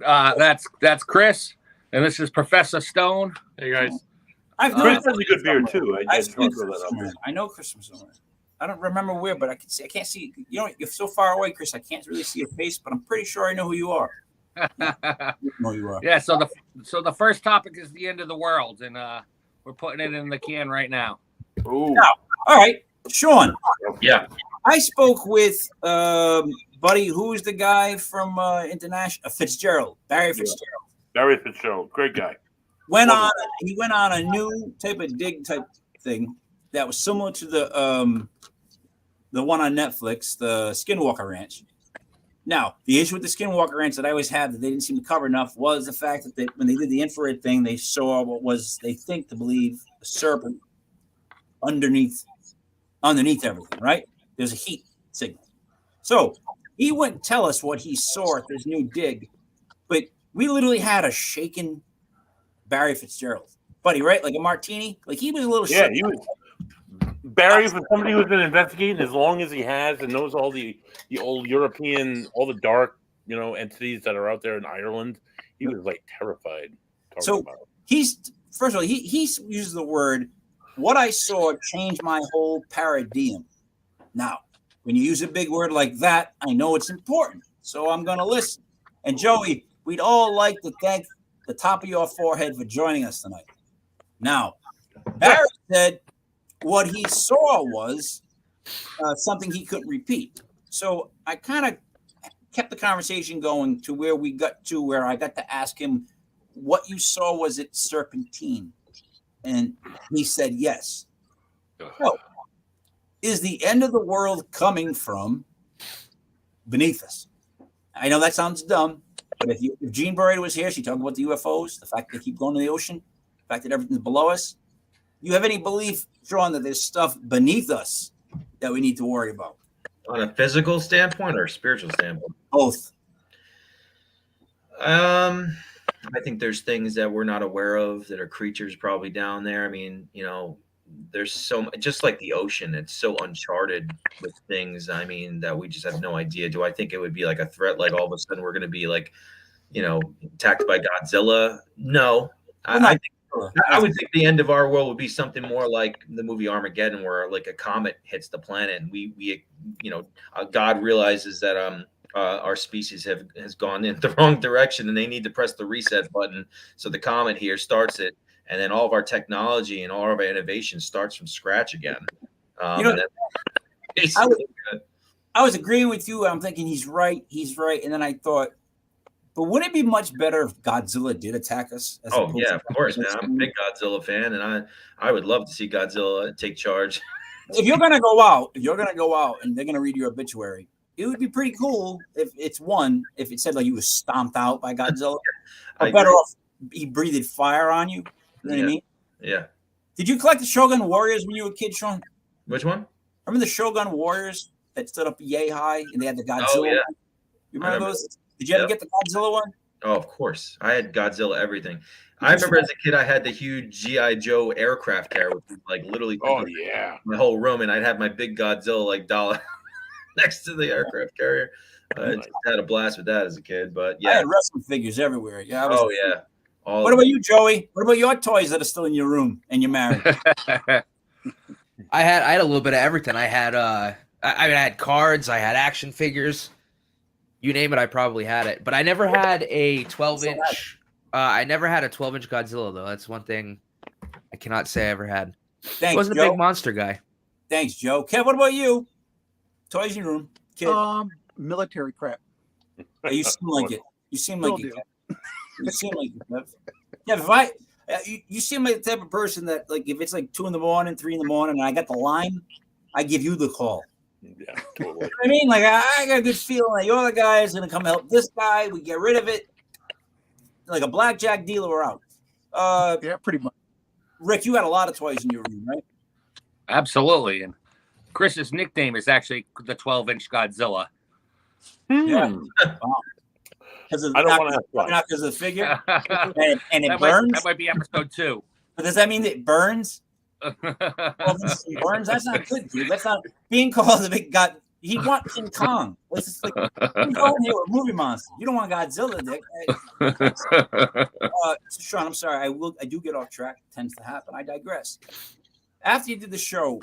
S7: That's Chris, and this is Professor Stone.
S2: Hey guys.
S1: I've
S2: Chris
S1: known
S2: has a good beard too. I
S1: I've
S2: just
S1: seen
S2: want to throw
S1: Chris
S2: that up
S1: somewhere.
S2: there.
S1: I know Chris from somewhere. I don't remember where, but I can see. I can't see. You know, you're so far away, Chris. I can't really see your face, but I'm pretty sure I know who you are. I know who you are.
S7: Yeah, so the first topic is the end of the world, and we're putting it in the can right now.
S2: Ooh.
S1: All right, Sean.
S4: Yeah.
S1: I spoke with buddy. Who's the guy from International? Fitzgerald, Barry Fitzgerald.
S2: Barry Fitzgerald, great guy.
S1: He went on a new type of dig type thing that was similar to the one on Netflix, the Skinwalker Ranch. Now, the issue with the Skinwalker Ranch that I always had that they didn't seem to cover enough was the fact that when they did the infrared thing, they saw what was they think to believe a serpent underneath everything. Right? There's a heat signal. So he wouldn't tell us what he saw at this new dig, but we literally had a shaken Barry Fitzgerald, buddy, right? Like a martini. Like he was a little.
S2: Yeah, he was. Barry, for somebody who's been investigating as long as he has and knows all the old European, all the dark, entities that are out there in Ireland, he was like terrified.
S1: So
S2: about it.
S1: he's first of all, he uses the word. What I saw changed my whole paradigm. Now, when you use a big word like that, I know it's important, so I'm going to listen. And Joey, we'd all like to thank the top of your forehead for joining us tonight. Now, Barry said what he saw was something he couldn't repeat. So I kind of kept the conversation going to where we got to where I got to ask him, what you saw, was it serpentine? And he said yes. So, is the end of the world coming from beneath us? I know that sounds dumb, but if Jean Burritt was here, she'd talk about the UFOs, the fact that they keep going to the ocean, the fact that everything's below us. You have any belief, Sean, that there's stuff beneath us that we need to worry about?
S4: On a physical standpoint or a spiritual standpoint?
S1: Both.
S4: I think there's things that we're not aware of that are creatures probably down there. I mean, there's so much, just like the ocean, it's so uncharted with things. I mean, that we just have no idea. Do I think it would be like a threat? Like all of a sudden we're going to be like, attacked by Godzilla? No, I would think the end of our world would be something more like the movie Armageddon, where like a comet hits the planet and we God realizes that our species has gone in the wrong direction and they need to press the reset button. So the comet here starts it, and then all of our technology and all of our innovation starts from scratch again.
S1: I was agreeing with you. I'm thinking he's right. And then I thought, but wouldn't it be much better if Godzilla did attack us?
S4: Oh yeah, of course, man. I'm a big Godzilla fan, and I would love to see Godzilla take charge.
S1: If you're gonna go out, and they're gonna read your obituary, it would be pretty cool if it said like you was stomped out by Godzilla. Or better off, he breathed fire on you. You know what I mean?
S4: Yeah.
S1: Did you collect the Shogun Warriors when you were a kid, Sean?
S4: Which one?
S1: Remember the Shogun Warriors that stood up yay high and they had the Godzilla?
S4: Oh, yeah.
S1: One? You remember
S4: remember
S1: those? Did you ever get the Godzilla one?
S4: Oh, of course. I had Godzilla everything. I remember as a kid, I had the huge G.I. Joe aircraft carrier, which was like literally my whole room, and I'd have my big Godzilla like doll next to the aircraft carrier. I just had a blast with that as a kid, but yeah.
S1: I had wrestling figures everywhere. Yeah.
S4: Yeah.
S1: What about you, Joey? What about your toys that are still in your room and you're married?
S3: I had a little bit of everything. I had I had cards, I had action figures. You name it, I probably had it. But I never had a 12-inch. I never had a 12-inch Godzilla though. That's one thing I cannot say I ever had.
S1: Thanks,
S3: I wasn't a big monster guy.
S1: Thanks, Joe. Kev, what about you? Toys in your room, kid.
S8: Military crap.
S1: You seem like it. You seem like it. You seem like it, Kev. Yeah, you seem like the type of person that, like, if it's like 2 in the morning, 3 in the morning, and I got the line, I give you the call.
S2: Yeah, totally.
S1: You know what I mean? Like, I got a good feeling that you're the guy who's going to come help this guy. We get rid of it. Like a blackjack dealer, we're out.
S8: Yeah, pretty much.
S1: Rick, you had a lot of toys in your room, right?
S7: Absolutely. And Chris's nickname is actually the 12-inch Godzilla.
S1: Yeah. Wow.
S2: I don't want to have
S1: not because of the figure. and it
S7: that
S1: burns.
S7: That might be episode 2.
S1: But does that mean it burns? Well, it burns. That's not good, dude. That's not being called a big god. He want King Kong. It's just like you go in here with a movie monster. You don't want Godzilla, Dick. Sean, I'm sorry. I do get off track. It tends to happen. I digress. After you did the show,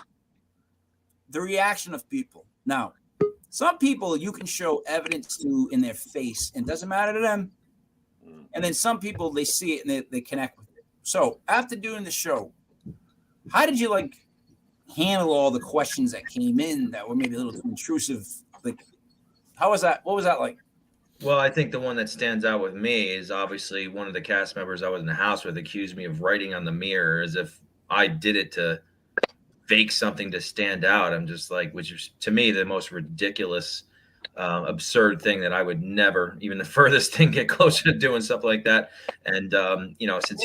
S1: the reaction of people. Now, some people you can show evidence to in their face and it doesn't matter to them. And then some people, they see it and they connect with it. So after doing the show, how did you handle all the questions that came in that were maybe a little too intrusive? Like, how was that? What was that like?
S4: Well, I think the one that stands out with me is obviously one of the cast members I was in the house with accused me of writing on the mirror as if I did it to fake something to stand out. I'm just like, which is to me the most ridiculous, absurd thing that I would never, even the furthest thing, get closer to doing stuff like that. And since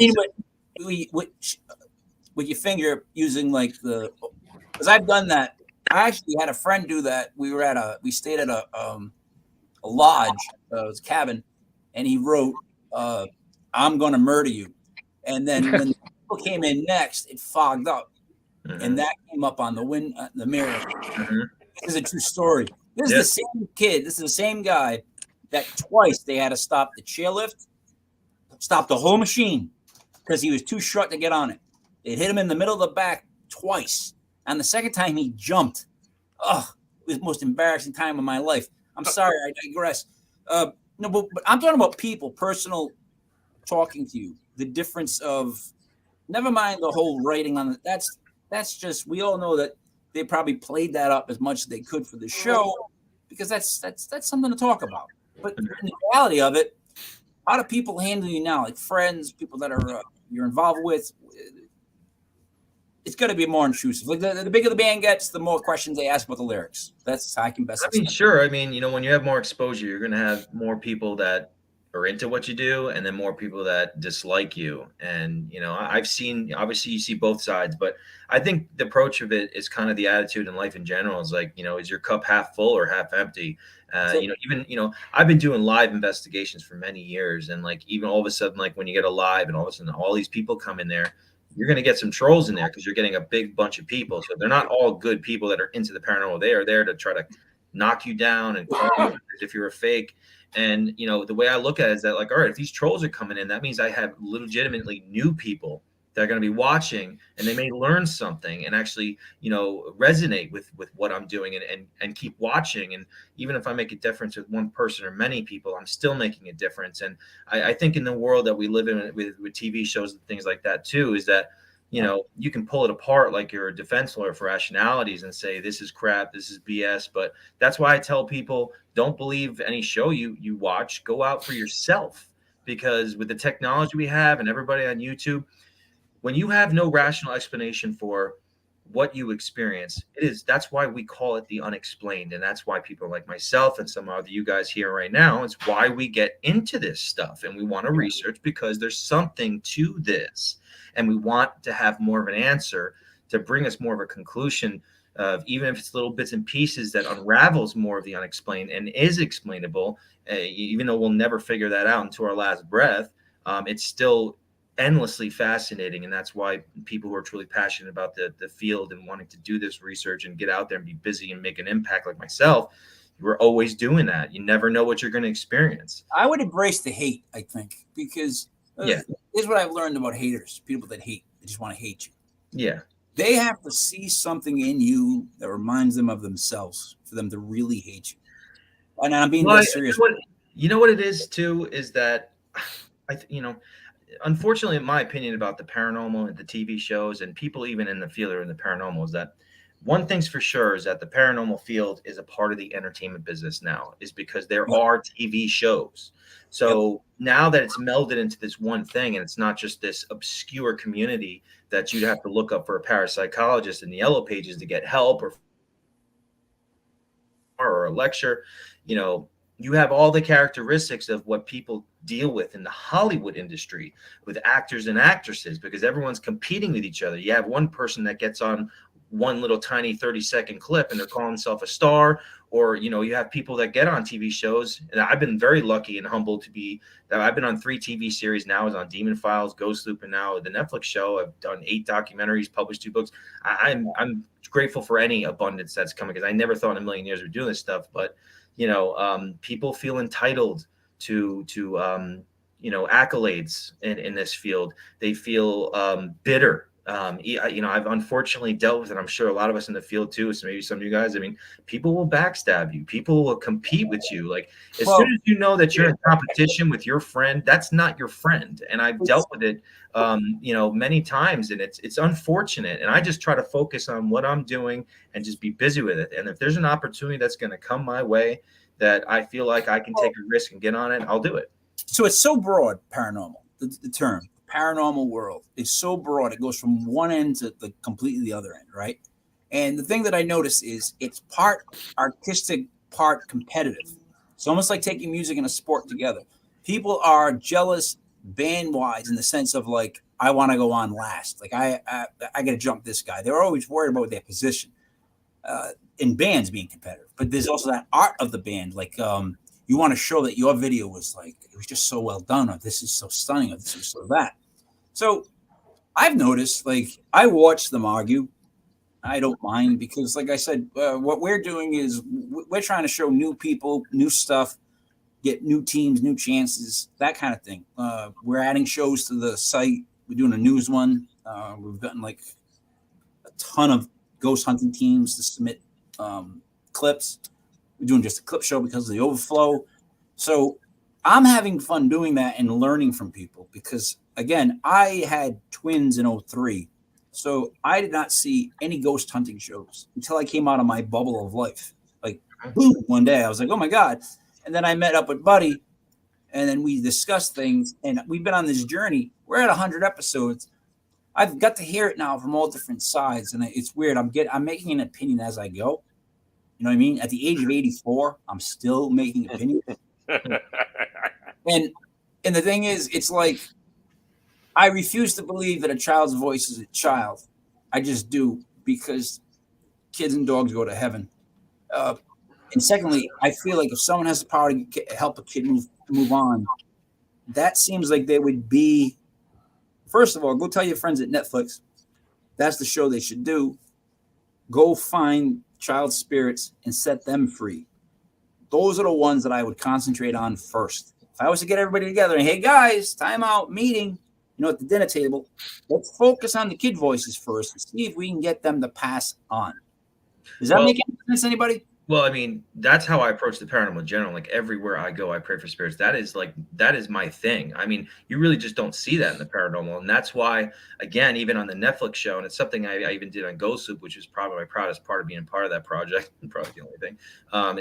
S1: with your finger using because I've done that. I actually had a friend do that. We stayed at a lodge, it was a cabin, and he wrote, "I'm going to murder you." And then when people came in next, it fogged up. And that came up on the mirror. This is a true story. This is the same kid. This is the same guy that twice they had to stop the chairlift, stop the whole machine because he was too short to get on it. It hit him in the middle of the back twice. And the second time he jumped. Oh, it was the most embarrassing time of my life. I'm sorry, I digress. But I'm talking about people, personal talking to you. The difference of, never mind the whole writing on it. That's just, we all know that they probably played that up as much as they could for the show because that's something to talk about. But in the reality of it, how do people handle you now? Like friends, people that are you're involved with. It's going to be more intrusive. Like the bigger the band gets, the more questions they ask about the lyrics. That's how I can best.
S4: Sure. I mean, when you have more exposure, you're going to have more people that are into what you do, and then more people that dislike you. And I've seen, obviously, you see both sides, but I think the approach of it is kind of the attitude in life in general. Is like, is your cup half full or half empty? I've been doing live investigations for many years, and even all of a sudden, when you get a live, and all of a sudden all these people come in there. You're going to get some trolls in there because you're getting a big bunch of people. So they're not all good people that are into the paranormal. They are there to try to knock you down and call you as if you're a fake. And, the way I look at it is that, all right, if these trolls are coming in, that means I have legitimately new people that are going to be watching, and they may learn something and actually, resonate with what I'm doing and keep watching. And even if I make a difference with one person or many people, I'm still making a difference. And I think in the world that we live in with TV shows and things like that too, is that, you can pull it apart like you're a defense lawyer for rationalities and say, this is crap, this is BS. But that's why I tell people, don't believe any show you watch, go out for yourself, because with the technology we have and everybody on YouTube, when you have no rational explanation for what you experience, that's why we call it the unexplained. And that's why people like myself and some of you guys here right now, it's why we get into this stuff and we want to research, because there's something to this and we want to have more of an answer to bring us more of a conclusion even if it's little bits and pieces that unravels more of the unexplained and is explainable, even though we'll never figure that out until our last breath. It's still endlessly fascinating, and that's why people who are truly passionate about the field and wanting to do this research and get out there and be busy and make an impact, like myself, we're always doing that. You never know what you're going to experience.
S1: I would embrace the hate, I think, because
S4: Yeah.
S1: Here's what I've learned about haters: people that hate, they just want to hate you.
S4: Yeah.
S1: They have to see something in you that reminds them of themselves for them to really hate you. And I'm being dead serious.
S4: You know what it is too, is that unfortunately, in my opinion about the paranormal and the TV shows and people even in the field or in the paranormal, is that one thing's for sure is that the paranormal field is a part of the entertainment business now, is because there are TV shows. So now that it's melded into this one thing, and it's not just this obscure community that you'd have to look up for a parapsychologist in the yellow pages to get help or a lecture, you have all the characteristics of what people deal with in the Hollywood industry with actors and actresses, because everyone's competing with each other. You have one person that gets on one little tiny 30-second clip and they're calling themselves a star, or you have people that get on TV shows. And I've been very lucky and humbled to be that I've been on 3 TV series now. I was on Demon Files, Ghost Loop, and now the Netflix show. I've done 8 documentaries, published 2 books. I'm grateful for any abundance that's coming, because I never thought in a million years we'd doing this stuff. But people feel entitled to accolades in this field. They feel bitter. I've unfortunately dealt with it. I'm sure a lot of us in the field too. So maybe some of you guys. I mean, people will backstab you. People will compete with you. Like as soon as you know that you're in competition with your friend, that's not your friend. And I've dealt with it, many times, and it's unfortunate. And I just try to focus on what I'm doing and just be busy with it. And if there's an opportunity that's going to come my way that I feel like I can take a risk and get on it, I'll do it.
S1: So it's so broad, paranormal. The term paranormal world is so broad. It goes from one end to completely the other end, right? And the thing that I noticed is it's part artistic, part competitive. It's almost like taking music and a sport together. People are jealous band-wise in the sense of like, I want to go on last. Like I got to jump this guy. They're always worried about their position in bands being competitive. But there's also that art of the band. Like you want to show that your video was like, it was just so well done, or this is so stunning, or this is so that. So I've noticed, like, I watch them argue. I don't mind, because like I said, what we're doing is we're trying to show new people, new stuff, get new teams, new chances, that kind of thing. We're adding shows to the site. We're doing a news one. We've gotten like a ton of ghost hunting teams to submit clips. We're doing just a clip show because of the overflow. So I'm having fun doing that and learning from people, because again, I had twins in 2003. So I did not see any ghost hunting shows until I came out of my bubble of life. Like, boom, one day I was like, oh my God. And then I met up with Buddy, and then we discussed things, and we've been on this journey. We're at 100 episodes. I've got to hear it now from all different sides, and it's weird. I'm making an opinion as I go. You know what I mean? At the age of 84, I'm still making opinions. And the thing is, it's like, I refuse to believe that a child's voice is a child. I just do, because kids and dogs go to heaven. And secondly, I feel like if someone has the power to help a kid move on, that seems like they would be, first of all, go tell your friends at Netflix. That's the show they should do. Go find child spirits and set them free. Those are the ones that I would concentrate on first. If I was to get everybody together and, hey guys, time out, meeting, at the dinner table, let's focus on the kid voices first and see if we can get them to pass on. Does that make any sense, anybody?
S4: Well, I mean, that's how I approach the paranormal in general. Like everywhere I go, I pray for spirits. That is my thing. I mean, you really just don't see that in the paranormal. And that's why, again, even on the Netflix show, and it's something I even did on Ghost Loop, which was probably my proudest part of being part of that project, probably the only thing,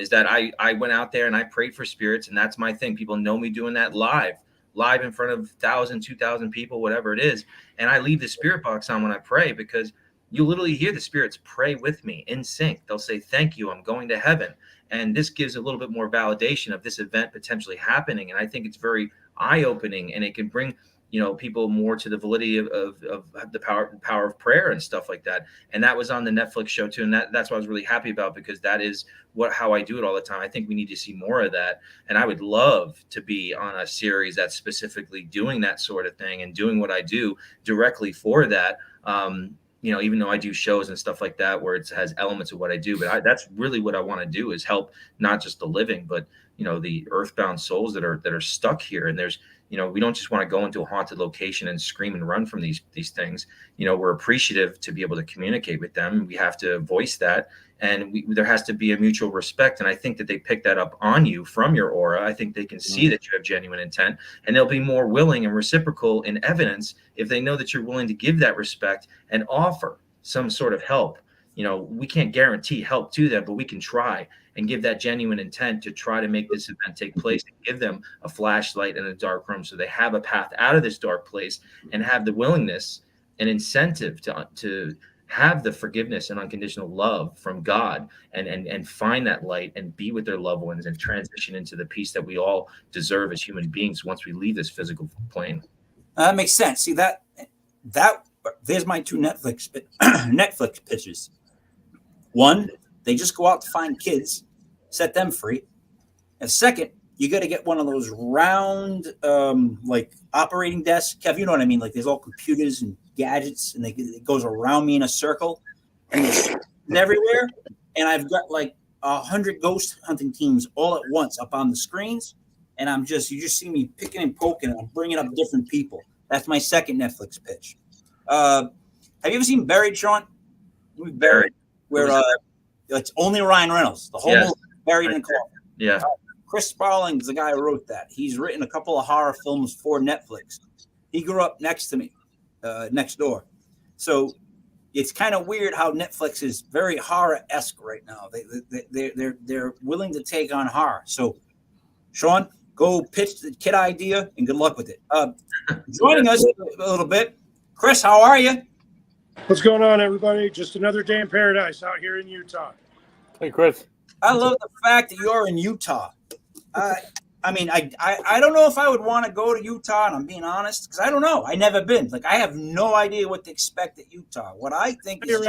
S4: is that I went out there and I prayed for spirits. And that's my thing. People know me doing that live in front of 1,000, 2,000 people, whatever it is. And I leave the spirit box on when I pray, because you literally hear the spirits pray with me in sync. They'll say, thank you, I'm going to heaven. And this gives a little bit more validation of this event potentially happening. And I think it's very eye-opening, and it can bring, people more to the validity of the power of prayer and stuff like that. And that was on the Netflix show too. And that's what I was really happy about, because that is how I do it all the time. I think we need to see more of that. And I would love to be on a series that's specifically doing that sort of thing and doing what I do directly for that. Even though I do shows and stuff like that where it has elements of what I do, but that's really what I want to do, is help not just the living, but the earthbound souls that are stuck here. And there's, we don't just want to go into a haunted location and scream and run from these things. We're appreciative to be able to communicate with them. We have to voice that, and there has to be a mutual respect. And I think that they pick that up on you from your aura. I think they can see that you have genuine intent, and they'll be more willing and reciprocal in evidence if they know that you're willing to give that respect and offer some sort of help. We can't guarantee help to them, but we can try and give that genuine intent to try to make this event take place, and give them a flashlight in a dark room so they have a path out of this dark place, and have the willingness and incentive to have the forgiveness and unconditional love from God, and find that light and be with their loved ones and transition into the peace that we all deserve as human beings once we leave this physical plane.
S1: That makes sense. See, that there's my two Netflix pitches. One, they just go out to find kids, set them free. And second, you got to get one of those round, like operating desks. Kev, you know what I mean? Like there's all computers and gadgets, and it goes around me in a circle, and it's everywhere. And I've got like 100 ghost hunting teams all at once up on the screens. And you just see me picking and poking, and I'm bringing up different people. That's my second Netflix pitch. Have you ever seen Buried, Sean? Buried, where it's only Ryan Reynolds, the whole movie, buried in a coffin.
S4: Yeah.
S1: Chris Sparling is the guy who wrote that. He's written a couple of horror films for Netflix. He grew up next to me, next door. So it's kind of weird how Netflix is very horror-esque right now. They're willing to take on horror. So, Sean, go pitch the kid idea, and good luck with it. Joining us a little bit, Chris, how are you?
S10: What's going on, everybody? Just another day in paradise out here in Utah.
S2: Hey, Chris.
S1: I love the fact that you're in Utah. I don't know if I would want to go to Utah, and I'm being honest, because I don't know. I never been. Like, I have no idea what to expect at Utah. What I think is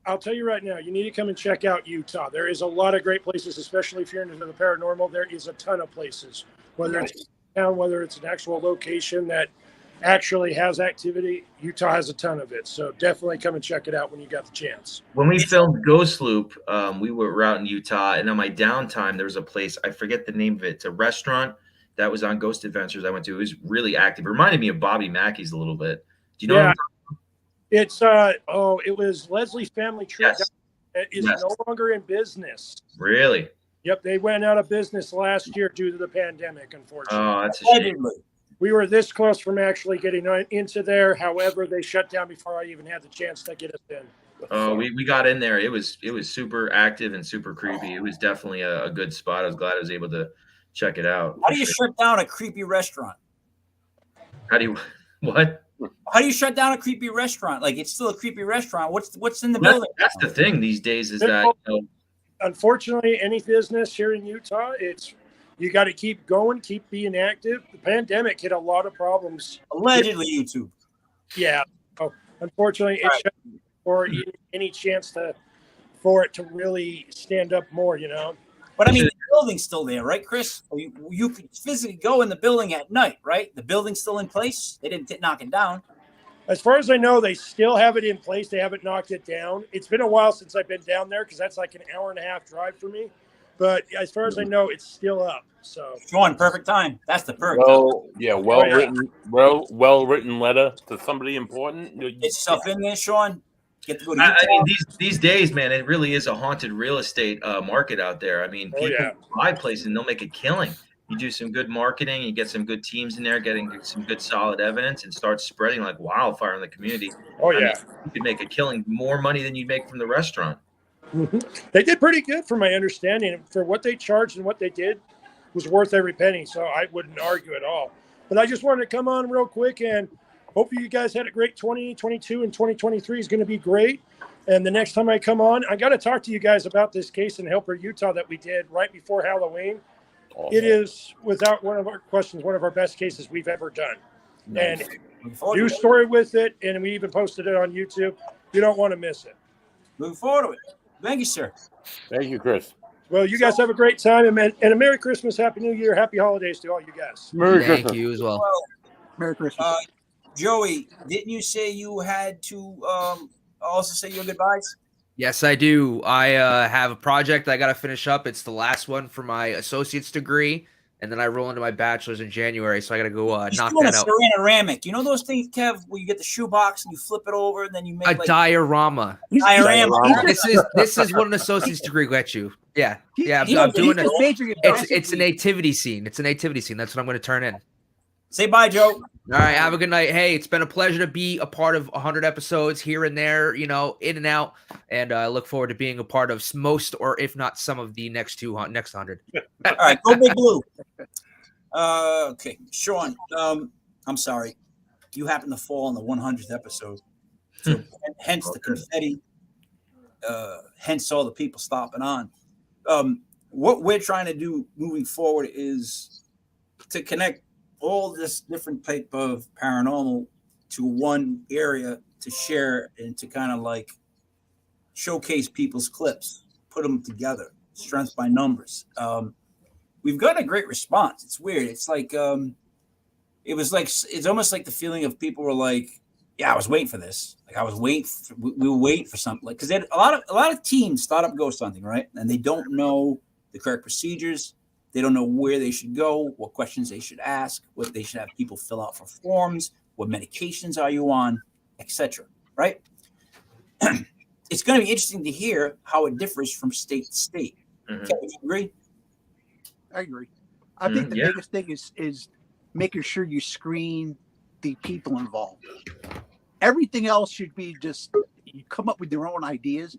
S10: I'll tell you right now, you need to come and check out Utah. There is a lot of great places, especially if you're into the paranormal. There is a ton of places, whether it's a town, whether it's an actual location that actually has activity. Utah has a ton of it. So definitely come and check it out when you got the chance.
S4: When we filmed Ghost Loop, we were out in Utah, and on my downtime, there was a place, I forget the name of it. It's a restaurant that was on Ghost Adventures I went to. It was really active. It reminded me of Bobby Mackey's a little bit. Do you know?
S10: Yeah. It's it was Leslie's Family Tree.
S4: Yes.
S10: It is no longer in business.
S4: Really?
S10: Yep, they went out of business last year due to the pandemic, unfortunately.
S4: Oh, that's a shame.
S10: We were this close from actually getting into there. However, they shut down before I even had the chance to get us in.
S4: Oh, we got in there. It was super active and super creepy. It was definitely a good spot. I was glad I was able to check it out.
S1: How do you shut down a creepy restaurant?
S4: What?
S1: How do you shut down a creepy restaurant? Like, it's still a creepy restaurant. What's in the building?
S4: That's the thing these days is that,
S10: unfortunately, any business here in Utah, you got to keep going, keep being active. The pandemic hit a lot of problems.
S1: Allegedly, YouTube.
S10: Yeah. Oh, unfortunately, it shut for any chance for it to really stand up more, you know.
S1: But I mean, the building's still there, right, Chris? You could physically go in the building at night, right? The building's still in place. They didn't knock it down.
S10: As far as I know, they still have it in place. They haven't knocked it down. It's been a while since I've been down there because that's like an hour-and-a-half drive for me. But as far as I know, it's still up. So,
S1: Sean, perfect time. That's the perk.
S2: Well written letter to somebody important.
S1: Get stuff in there, Sean. Get to go to
S4: I mean, these days, man, it really is a haunted real estate market out there. I mean, people buy places and they'll make a killing. You do some good marketing, you get some good teams in there, getting some good solid evidence, and start spreading like wildfire in the community.
S10: Oh,
S4: I mean, you could make a killing, more money than you'd make from the restaurant.
S10: Mm-hmm. They did pretty good, from my understanding. For what they charged and what they did was worth every penny, so I wouldn't argue at all. But I just wanted to come on real quick and hope you guys had a great 2022, and 2023 is going to be great. And the next time I come on, I got to talk to you guys about this case in Helper, Utah that we did right before Halloween. It is, without one of our questions, one of our best cases we've ever done. and
S1: Looking forward to
S10: news
S1: it.
S10: story with it, and we even posted it on YouTube. You don't want to miss it.
S1: Looking forward to it. Thank you, sir.
S2: Thank you, Chris.
S10: Well, you guys have a great time, and a Merry Christmas, Happy New Year, Happy Holidays to all you guys.
S2: Merry
S3: Thank
S2: Christmas.
S3: you as well.
S8: Merry Christmas.
S1: Joey, didn't you say you had to also say your goodbyes?
S3: Yes, I do. I have a project I got to finish up. It's the last one for my associate's degree, and then I roll into my bachelor's in January. So I got to go
S1: He's
S3: knock
S1: doing
S3: that
S1: a
S3: out.
S1: ceramic. You know those things, Kev, where you get the shoebox and you flip it over and then you make
S3: A
S1: like
S3: diorama.
S1: diorama.
S3: This is what an associate's degree gets you. Yeah, yeah.
S1: he
S3: I'm
S1: does-
S3: doing
S1: he
S3: it.
S1: does-
S3: It's a nativity scene. It's a nativity scene. That's what I'm going to turn in.
S1: Say bye, Joe.
S3: All right, have a good night. Hey, it's been a pleasure to be a part of 100 episodes here and there, in and out, and I look forward to being a part of most, or if not some of the next 100.
S1: All right, go Big Blue. Okay, Sean. I'm sorry, you happen to fall on the 100th episode, so hence the confetti. Hence all the people stopping on. What we're trying to do moving forward is to connect all this different type of paranormal to one area to share and to kind of like showcase people's clips, put them together, strength by numbers. We've gotten a great response. It's weird. It's like it's almost like the feeling of people were like, yeah, I was waiting for this. Like I was waiting. We were waiting for something. Like because a lot of teams start up ghost hunting, right? And they don't know the correct procedures. They don't know where they should go, what questions they should ask, what they should have people fill out for forms, what medications are you on, etc. Right? It's going to be interesting to hear how it differs from state to state.
S4: Mhm.
S1: Kevin, you agree?
S8: I agree. I think the
S4: Yeah.
S8: biggest thing is making sure you screen the people involved. Everything else should be just you come up with your own ideas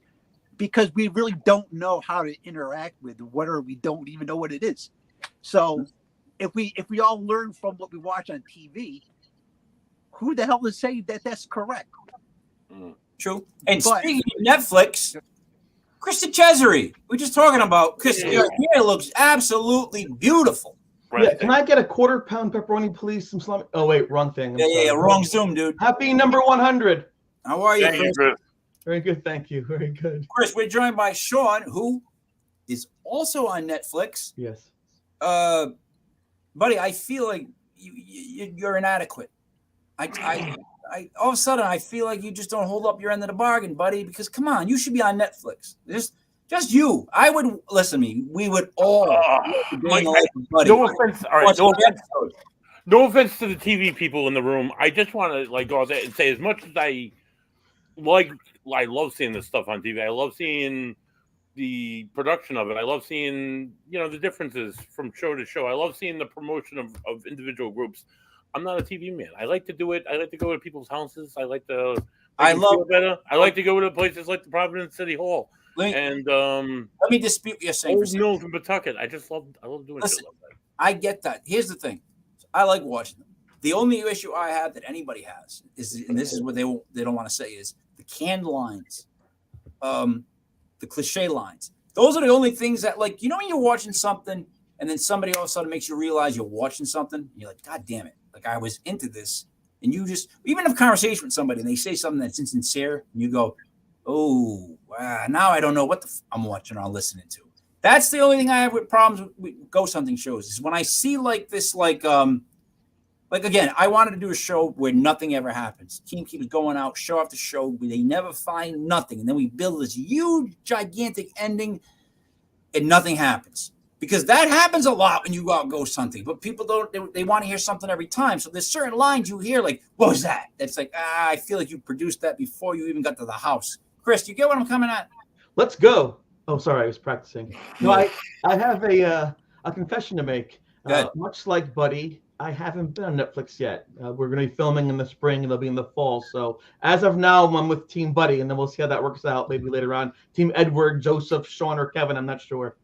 S8: because we really don't know how to interact with whatever we don't even know what it is. So if we all learn from what we watch on TV, who the hell is saying that that's correct?
S1: True. And
S8: But-
S1: speaking of Netflix, Kristen Cesare, we're just talking about Kristen. Your hair looks absolutely beautiful.
S11: Yeah, can I get a quarter-pound pepperoni, please? Some salami. Oh wait, wrong thing. I'm
S1: Yeah,
S11: sorry.
S1: wrong Zoom, dude.
S11: Happy number 100.
S1: How are you,
S2: Thank you,
S1: Chris?
S2: Chris.
S11: Very good, thank you. Very good.
S1: Chris, we're joined by Sean, who is also on Netflix.
S11: Yes.
S1: Buddy, I feel like you're inadequate. I all of a sudden I feel like you just don't hold up your end of the bargain, buddy. Because come on, you should be on Netflix. Just you. I would listen to me. We would all.
S2: Mike,
S1: buddy.
S2: no offense. All right,
S1: Watch
S2: no
S1: one
S2: offense.
S1: episode.
S2: No offense to the TV people in the room. I just want to like go out there and say, as much as I love seeing this stuff on TV. I love seeing the production of it. I love seeing the differences from show to show. I love seeing the promotion of individual groups. I'm not a TV man. I like to do it. I like to go to people's houses. I like to. I like to go to places like the Providence City Hall. And
S1: let me dispute what you're saying.
S2: Old Mills in Pawtucket. I love doing
S1: Listen,
S2: shit like that.
S1: I get that. Here's the thing. I like watching them. The only issue I have that anybody has is, and this is what they don't want to say, is the canned lines, the cliche lines. Those are the only things that, like, when you're watching something and then somebody all of a sudden makes you realize you're watching something, and you're like, God damn it. Like, I was into this. And you just, even have a conversation with somebody and they say something that's insincere, and you go, oh, now I don't know what I'm watching or listening to. That's the only thing I have with problems with ghost hunting shows is when I see like this, like again, I wanted to do a show where nothing ever happens. Team keeps going out, show after show, where they never find nothing. And then we build this huge, gigantic ending and nothing happens. Because that happens a lot when you go out ghost hunting, but people they want to hear something every time. So there's certain lines you hear like, what was that? That's like, I feel like you produced that before you even got to the house. Chris, you get what I'm coming at?
S11: Let's go. Oh, sorry, I was practicing. No, I have a confession to make. Much like Buddy, I haven't been on Netflix yet. We're going to be filming in the spring, and it'll be in the fall. So as of now, I'm with Team Buddy, and then we'll see how that works out. Maybe later on, Team Edward, Joseph, Sean, or Kevin. I'm not sure.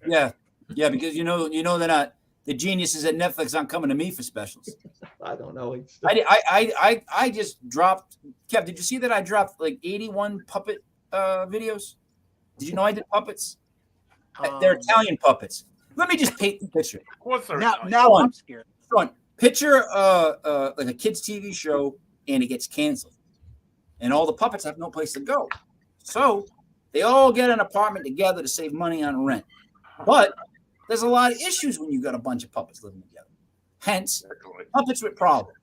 S1: Yeah, because they're not the geniuses at Netflix aren't coming to me for specials.
S11: I don't know.
S1: I just dropped. Kev, did you see that I dropped like 81 puppet videos? Did you know I did puppets? They're Italian puppets. Let me just paint the picture.
S2: Of course,
S8: now I'm scared.
S1: Sean, Picture like a kids' TV show, and it gets canceled, and all the puppets have no place to go. So they all get an apartment together to save money on rent. But there's a lot of issues when you got a bunch of puppets living together. Hence, puppets with problems.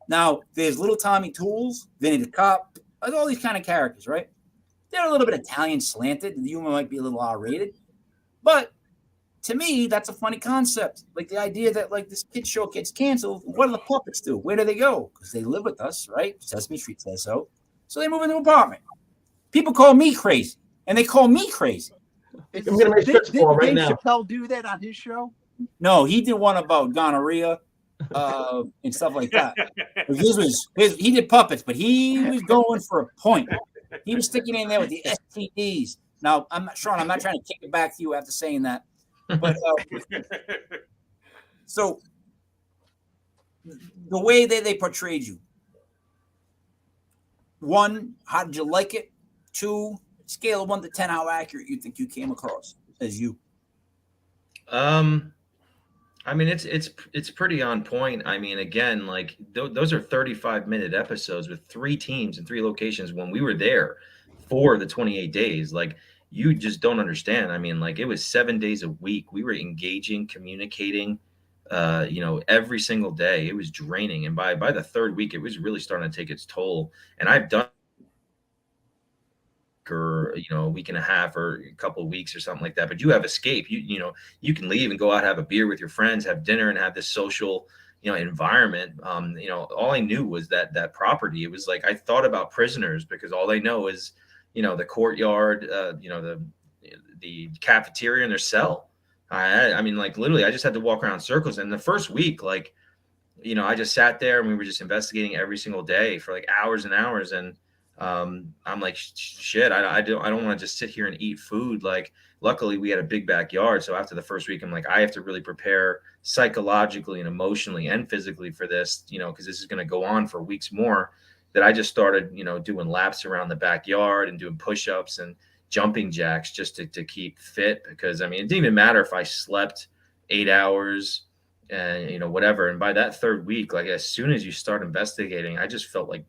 S1: Now, there's Little Tommy Tools, Vinny the Cop, all these kind of characters, right? They're a little bit Italian slanted. The humor might be a little R-rated. But to me, that's a funny concept. Like the idea that like this kid show gets canceled. What do the puppets do? Where do they go? Because they live with us, right? Sesame Street says so. So they move into an apartment. People call me crazy, and they call me crazy.
S11: I'm going to make shirts for him right
S8: Dave
S11: now.
S8: Chappelle do that on his show?
S1: No, he did one about gonorrhea and stuff like that. He did puppets, but he was going for a point. He was sticking in there with the STDs. Now, I'm not trying to kick it back to you after saying that. But so the way they portrayed you. 1, how did you like it? 2, scale of 1 to 10, how accurate you think you came across as you?
S4: I mean, it's pretty on point. I mean, again, like those are 35-minute episodes with 3 teams in 3 locations when we were there for the 28 days. Like, you just don't understand. I mean, like, it was 7 days a week. We were engaging, communicating, every single day. It was draining. And by the 3rd week, it was really starting to take its toll. And I've done or a week and a half or a couple of weeks or something like that, but you have escape. You can leave and go out, have a beer with your friends, have dinner, and have this social environment. All I knew was that property. It was like I thought about prisoners because all they know is the courtyard, the cafeteria, and their cell. I mean, like, literally I just had to walk around in circles. And the first week, like, I just sat there and we were just investigating every single day for like hours and hours. And I'm like, shit, I don't want to just sit here and eat food. Like, luckily we had a big backyard. So after the first week, I'm like, I have to really prepare psychologically and emotionally and physically for this, because this is going to go on for weeks more. That I just started, doing laps around the backyard and doing push-ups and jumping jacks just to keep fit. Because I mean, it didn't even matter if I slept 8 hours and, whatever. And by that 3rd week, like, as soon as you start investigating, I just felt like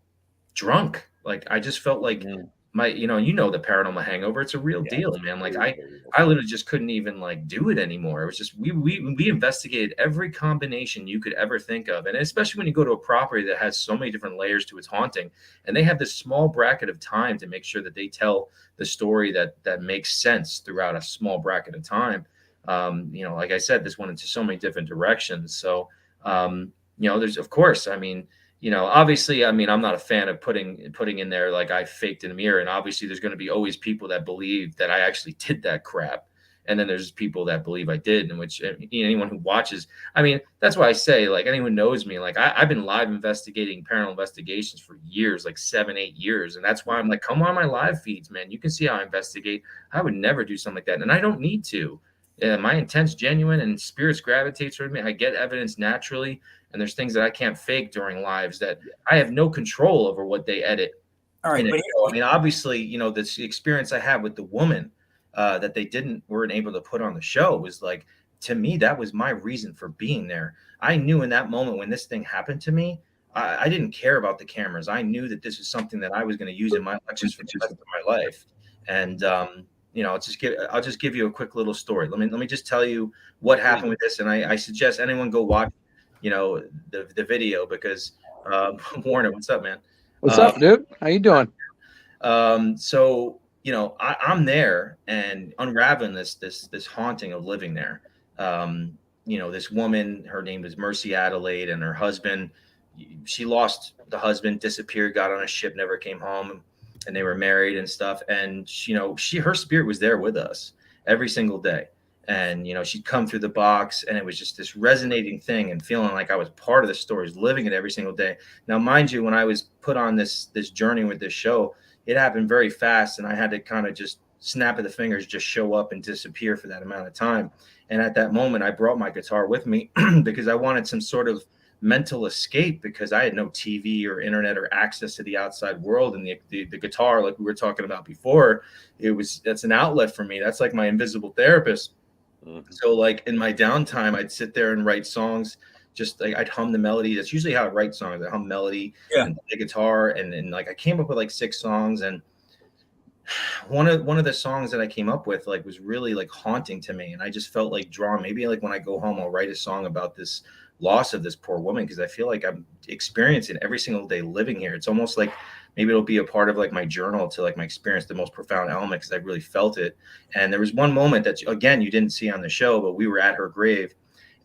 S4: drunk. Like, I just felt like my, the paranormal hangover. It's a real deal, man. Like, I literally just couldn't even like do it anymore. It was just, we investigated every combination you could ever think of. And especially when you go to a property that has so many different layers to its haunting, and they have this small bracket of time to make sure that they tell the story that makes sense throughout a small bracket of time. Like I said, this went into so many different directions. So, there's, of course, I mean, obviously, I mean, I'm not a fan of putting in there like I faked in a mirror. And obviously there's going to be always people that believe that I actually did that crap. And then there's people that believe I did, in which anyone who watches, I mean, that's why I say, like, anyone who knows me, like, I've been live investigating paranormal investigations for years, like 7-8 years. And that's why I'm like, come on my live feeds, man. You can see how I investigate. I would never do something like that. And I don't need to. My intent's genuine and spirits gravitate toward me. I get evidence naturally. And there's things that I can't fake during lives that I have no control over what they edit.
S1: All right. But
S4: I mean, obviously, this experience I had with the woman that they weren't able to put on the show was like, to me, that was my reason for being there. I knew in that moment when this thing happened to me, I didn't care about the cameras. I knew that this was something that I was going to use in my lectures for the rest of my life. And, I'll just give you a quick little story. Let me just tell you what happened with this. And I suggest anyone go watch the video, because Warner, what's up, man?
S12: What's up, dude? How you doing?
S4: So I'm there and unraveling this haunting of living there. This woman, her name was Mercy Adelaide, and her husband, she lost the husband, disappeared, got on a ship, never came home, and they were married and stuff. And her spirit was there with us every single day. And, she'd come through the box, and it was just this resonating thing and feeling like I was part of the stories, living it every single day. Now, mind you, when I was put on this journey with this show, it happened very fast, and I had to kind of just snap of the fingers, just show up and disappear for that amount of time. And at that moment, I brought my guitar with me because I wanted some sort of mental escape, because I had no TV or internet or access to the outside world. And the guitar, like we were talking about before, that's an outlet for me. That's like my invisible therapist. So like in my downtime, I'd sit there and write songs just like I'd hum the melody. That's usually how I write songs. I hum melody and the guitar, and like I came up with like 6 songs, and one of the songs that I came up with like was really like haunting to me, and I just felt like drawn. Maybe like when I go home, I'll write a song about this loss of this poor woman, because I feel like I'm experiencing every single day living here. It's almost like maybe it'll be a part of like my journal to like my experience, the most profound element, because I really felt it. And there was one moment that, again, you didn't see on the show, but we were at her grave,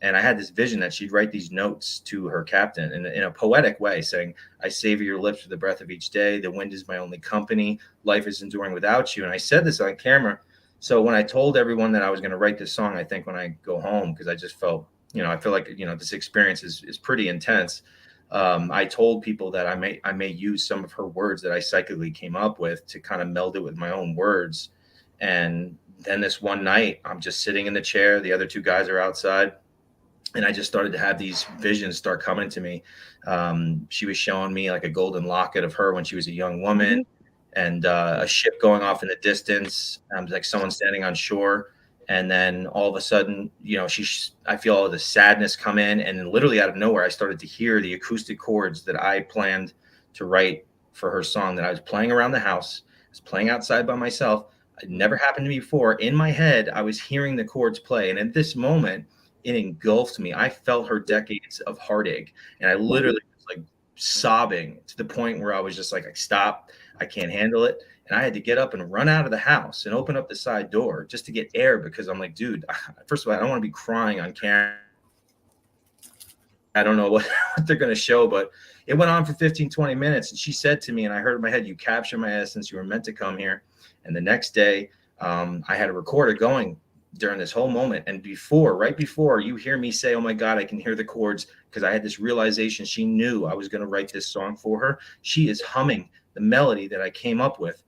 S4: and I had this vision that she'd write these notes to her captain in a poetic way, saying, "I savor your lips with the breath of each day. The wind is my only company. Life is enduring without you." And I said this on camera. So when I told everyone that I was going to write this song, I think when I go home, because I just felt, I feel like, this experience is pretty intense. I told people that I may use some of her words that I psychically came up with to kind of meld it with my own words. And then this one night, I'm just sitting in the chair. The other 2 guys are outside. And I just started to have these visions start coming to me. She was showing me like a golden locket of her when she was a young woman, and a ship going off in the distance. Like someone standing on shore. And then all of a sudden, I feel all the sadness come in, and then literally out of nowhere, I started to hear the acoustic chords that I planned to write for her song, that I was playing around the house. I was playing outside by myself. It never happened to me before. In my head, I was hearing the chords play. And at this moment, it engulfed me. I felt her decades of heartache, and I literally was like sobbing to the point where I was just like, stop, I can't handle it. And I had to get up and run out of the house and open up the side door just to get air, because I'm like, dude, first of all, I don't want to be crying on camera. I don't know what they're going to show, but it went on for 15, 20 minutes. And she said to me, and I heard in my head, "You captured my essence. You were meant to come here." And the next day, I had a recorder going during this whole moment. And right before you hear me say, "Oh my God, I can hear the chords," because I had this realization she knew I was going to write this song for her. She is humming the melody that I came up with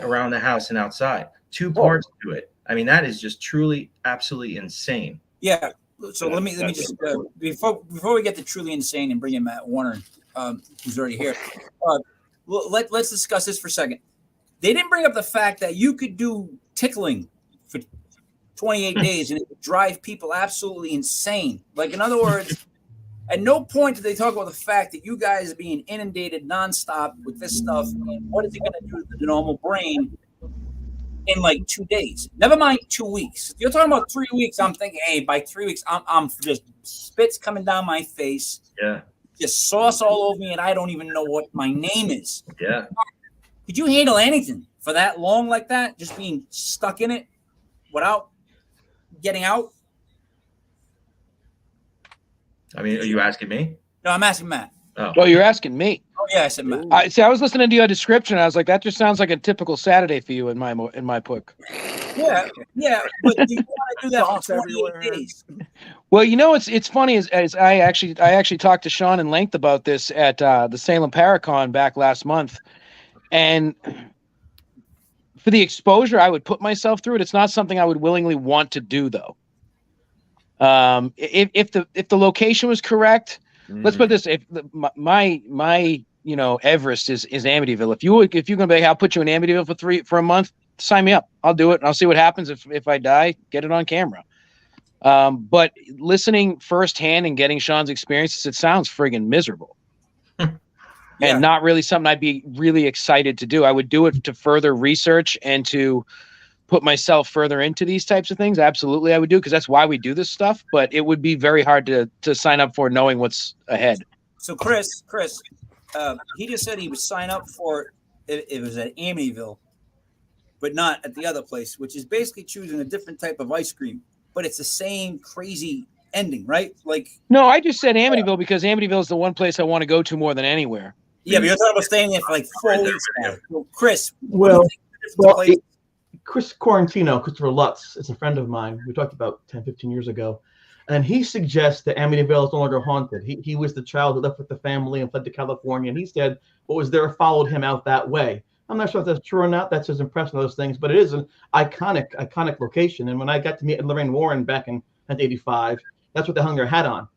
S4: around the house and outside. 2 parts to it. I mean, that is just truly, absolutely insane.
S1: Yeah. So let me just before we get to truly insane and bring in Matt Warner, who's already here. Let's discuss this for a second. They didn't bring up the fact that you could do tickling for 28 days and it would drive people absolutely insane. Like, in other words, at no point did they talk about the fact that you guys are being inundated nonstop with this stuff. And what is it going to do to the normal brain in like 2 days? Never mind 2 weeks. If you're talking about 3 weeks, I'm thinking, hey, by 3 weeks, I'm just spits coming down my face.
S4: Yeah.
S1: Just sauce all over me, and I don't even know what my name is.
S4: Yeah.
S1: Could you handle anything for that long like that? Just being stuck in it without getting out?
S4: I mean, are you asking me?
S1: No, I'm asking Matt.
S12: Oh, you're asking me.
S1: Oh yeah, I said Matt.
S12: I was listening to your description. I was like, that just sounds like a typical Saturday for you in my book.
S1: Yeah, but you want to do that for 28 days.
S12: Well, it's funny as I actually talked to Sean in length about this at the Salem Paracon back last month, and for the exposure I would put myself through it, it's not something I would willingly want to do, though. If the location was correct, let's put this: if my Everest is Amityville. If you're gonna be like, I'll put you in Amityville for a month, sign me up. I'll do it, and I'll see what happens. If I die, get it on camera. But listening firsthand and getting Sean's experiences, it sounds friggin' miserable. And not really something I'd be really excited to do. I would do it to further research and to put myself further into these types of things. Absolutely, I would do, because that's why we do this stuff. But it would be very hard to sign up for, knowing what's ahead.
S1: So Chris, he just said he would sign up for it was at Amityville, but not at the other place, which is basically choosing a different type of ice cream. But it's the same crazy ending, right? Like,
S12: no, I just said Amityville because Amityville is the one place I want to go to more than anywhere.
S1: Yeah, but you're talking about staying there for like 4 weeks now. So Chris,
S11: Chris Quarantino, Christopher Lutz, is a friend of mine. We talked about 10, 15 years ago. And he suggests that Amityville is no longer haunted. He was the child who left with the family and fled to California. And he said what was there followed him out that way. I'm not sure if that's true or not. That's his impression of those things. But it is an iconic location. And when I got to meet Lorraine Warren back in 1985, that's what they hung their hat on.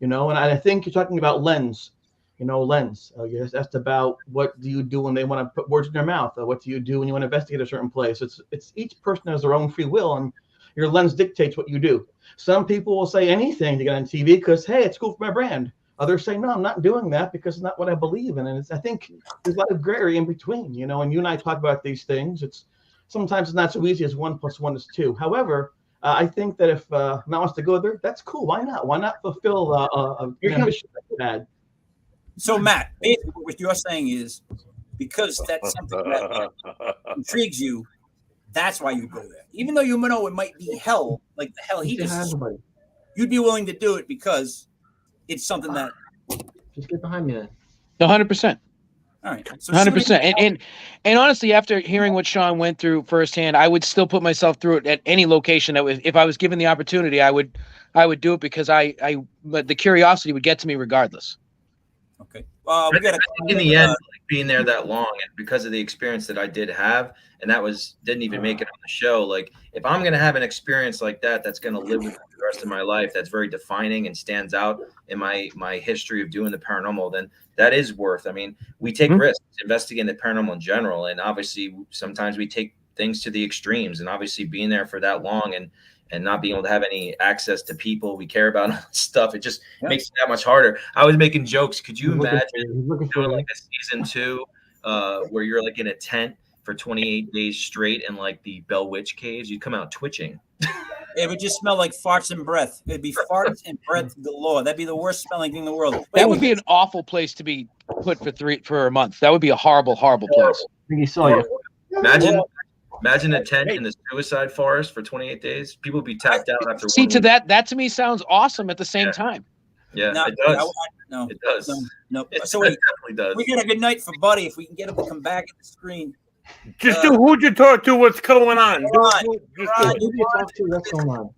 S11: And I think you're talking about lens. Lens. You just asked about what do you do when they want to put words in their mouth? What do you do when you want to investigate a certain place? It's each person has their own free will, and your lens dictates what you do. Some people will say anything to get on TV because, hey, it's cool for my brand. Others say, no, I'm not doing that because it's not what I believe in. And I think there's a lot of gray area in between, you know, and you and I talk about these things. Sometimes it's not so easy as 1 + 1 is 2. However, I think that if Matt wants to go there, that's cool. Why not? Why not fulfill an ambition that you had?
S1: So, Matt, basically what you're saying is because that's something that intrigues you, that's why you go there. Even though you know it might be hell, like the hell he just, you'd be willing to do it because it's something that.
S11: Just get behind me then.
S12: 100%.
S1: All right. So
S12: 100%. And honestly, after hearing what Sean went through firsthand, I would still put myself through it at any location that was, if I was given the opportunity, I would do it because but the curiosity would get to me regardless.
S1: Okay.
S4: We got in the end, like, being there that long, and because of the experience that I did have, and that didn't even make it on the show. Like, if I'm gonna have an experience like that, that's gonna live with me the rest of my life, that's very defining and stands out in my history of doing the paranormal, then that is worth. I mean, we take risks investigating the paranormal in general, and obviously sometimes we take things to the extremes. And obviously, being there for that long and not being able to have any access to people we care about and stuff, it just makes it that much harder. I was making jokes. Could you imagine doing like a season 2 where you're like in a tent for 28 days straight in like the Bell Witch caves? You'd come out twitching.
S1: It would just smell like farts and breath. It'd be farts and breath galore. That'd be the worst smelling thing in the world.
S12: That would be an awful place to be put for a month. That would be a horrible, horrible place.
S11: I think he saw you.
S4: Imagine a tent in the suicide forest for 28 days. People would be tapped out after.
S12: See, that to me sounds awesome at the same time.
S4: Yeah,
S1: no,
S4: it does.
S1: No,
S4: it does.
S1: No.
S4: So it definitely does.
S1: We get a good night for Buddy if we can get him to come back at the screen.
S2: Just do who'd you talk to? What's going on?
S11: Who'd you talk to? What's going on?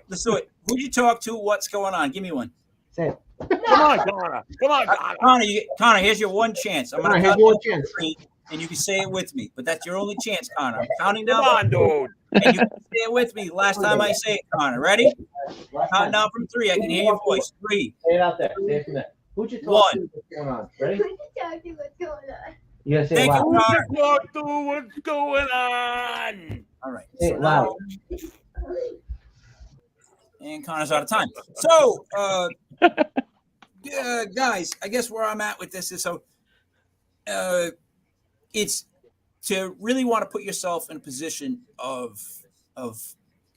S1: Let's do it. Who'd you talk to? What's going on? Give me one.
S11: Say it.
S2: Come on, Connor. Come on, Connor.
S1: Connor, here's your one chance. I'm going to count down 3, and you can say it with me. But that's your only chance, Connor. I'm counting down.
S2: Come on, dude.
S1: And you can say it with me last time I say it, Connor. Ready? Counting down from 3. I can hear your voice. 3.
S11: Say it out there. Say it from there. Who'd you talk to? What's going on? Ready?
S13: Who'd you talk to? What's going on?
S11: You gotta say
S1: Thank
S11: it loud.
S1: you, Connor.
S2: Talk to what's going on.
S1: All right.
S11: Say it loud.
S1: And Connor's out of time. So, guys, I guess where I'm at with this is it's to really want to put yourself in a position of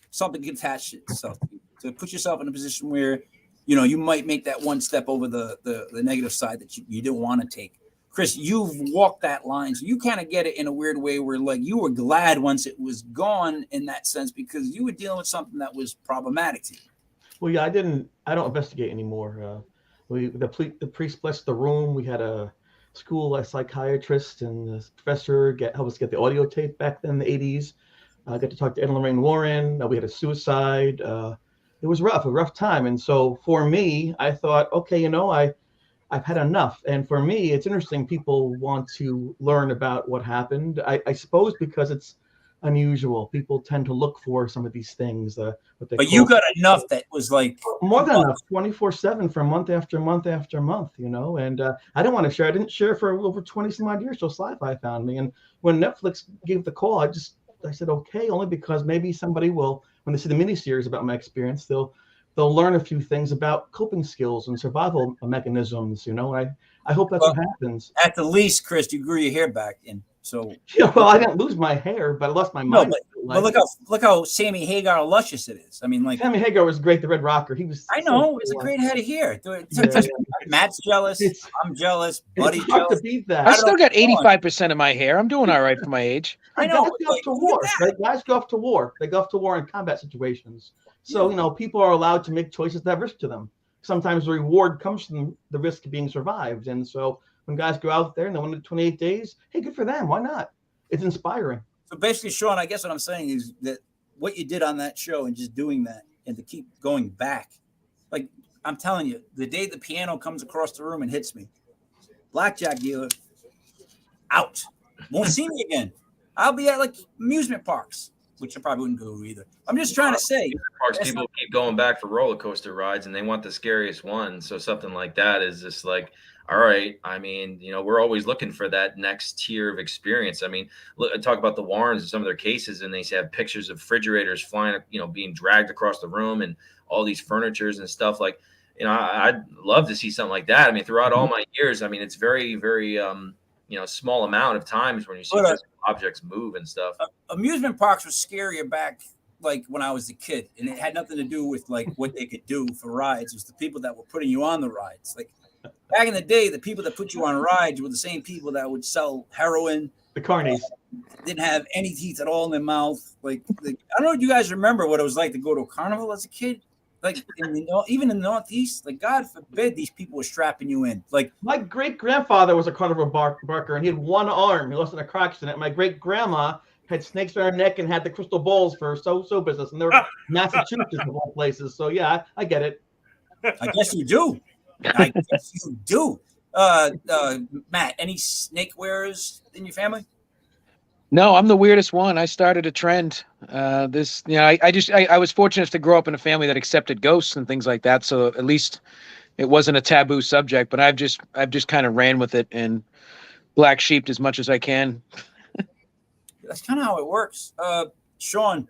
S1: something attached to itself. To put yourself in a position where, you know, you might make that one step over the negative side that you didn't want to take. Chris, you've walked that line, so you kind of get it in a weird way where, like, you were glad once it was gone in that sense because you were dealing with something that was problematic to you.
S11: Well, yeah, I don't investigate anymore. The priest blessed the room. We had a psychiatrist and the professor helped us get the audio tape back then in the 80s. I got to talk to Ed and Lorraine Warren. We had a suicide. It was a rough time. And so for me, I thought, okay, you know, I've had enough. And for me, it's interesting. People want to learn about what happened. I suppose because it's unusual. People tend to look for some of these things.
S1: But you got enough that was like
S11: more than enough, 24/7 for month after month after month, you know. And I didn't want to share. I didn't share for over 20 some odd years till Sci-Fi found me. And when Netflix gave the call, I said okay, only because maybe somebody will, when they see the miniseries about my experience, they'll learn a few things about coping skills and survival mechanisms, you know. And I hope that's what happens.
S1: At the least, Chris, you grew your hair back in. So
S11: yeah, well, I didn't lose my hair, but I lost my mind.
S1: But look how Sammy Hagar luscious it is. I mean, like
S11: Sammy Hagar was great, the Red Rocker. He was.
S1: I know it's a great head of hair. Matt's jealous. I'm jealous. Buddy's jealous.
S11: To beat that.
S12: I still got 85% of my hair. I'm doing all right for my age.
S11: I know. Guys go off to war. Right? Guys go off to war. They go off to war in combat situations. So you know, people are allowed to make choices that have risk to them. Sometimes the reward comes from the risk of being survived, and so. When guys go out there and they want to do 28 days, hey, good for them. Why not? It's inspiring.
S1: So basically, Sean, I guess what I'm saying is that what you did on that show and just doing that and to keep going back, like I'm telling you, the day the piano comes across the room and hits me, blackjack dealer, out. Won't see me again. I'll be at like amusement parks. which I probably wouldn't go either. I'm just trying to say.
S4: Parks, people keep going back for roller coaster rides, and they want the scariest one. So something like that is just like, all right. I mean, we're always looking for that next tier of experience. I mean, look, I talk about the Warrens and some of their cases, and they have pictures of refrigerators flying, being dragged across the room, and all these furnitures and stuff. Like, I'd love to see something like that. I mean, throughout all my years, I mean, it's very, very, small amount of times when you see objects move and stuff.
S1: Amusement parks were scarier back, like when I was a kid, and it had nothing to do with like what they could do for rides. It was the people that were putting you on the rides. Like back in the day, the people that put you on rides were the same people that would sell heroin.
S11: The carnies
S1: didn't have any teeth at all in their mouth. Like I don't know if you guys remember what it was like to go to a carnival as a kid. Like even in the Northeast, like God forbid these people were strapping you in. Like
S11: my great grandfather was a carnival barker, and he had one arm. He lost in a car accident. My great grandma had snakes around her neck and had the crystal balls for so business, and they were Massachusetts of all places. So yeah, I get it.
S1: I guess you do. I guess you do. Matt, any snake wearers in your family?
S12: No, I'm the weirdest one. I started a trend. I was fortunate to grow up in a family that accepted ghosts and things like that. So at least it wasn't a taboo subject, but I've just kind of ran with it and black sheeped as much as I can.
S1: That's kind of how it works. Sean,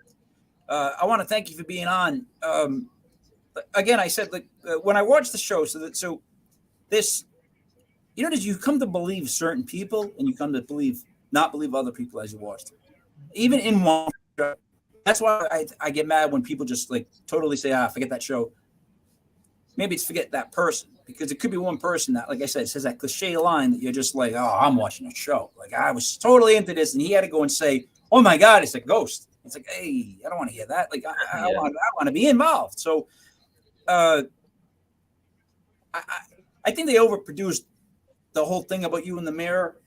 S1: I want to thank you for being on. Again, I said, like, when I watched the show, so this, did you come to believe certain people and you come to not believe other people as you watched it? Even in one show. That's why I get mad when people just like totally say, forget that show. Maybe it's forget that person, because it could be one person that, like I said, says that cliche line that you're just like, oh, I'm watching a show. Like I was totally into this, and he had to go and say, oh my God, it's a ghost. It's like, hey, I don't want to hear that. Like I want to be involved. So I think they overproduced the whole thing about you in the mirror.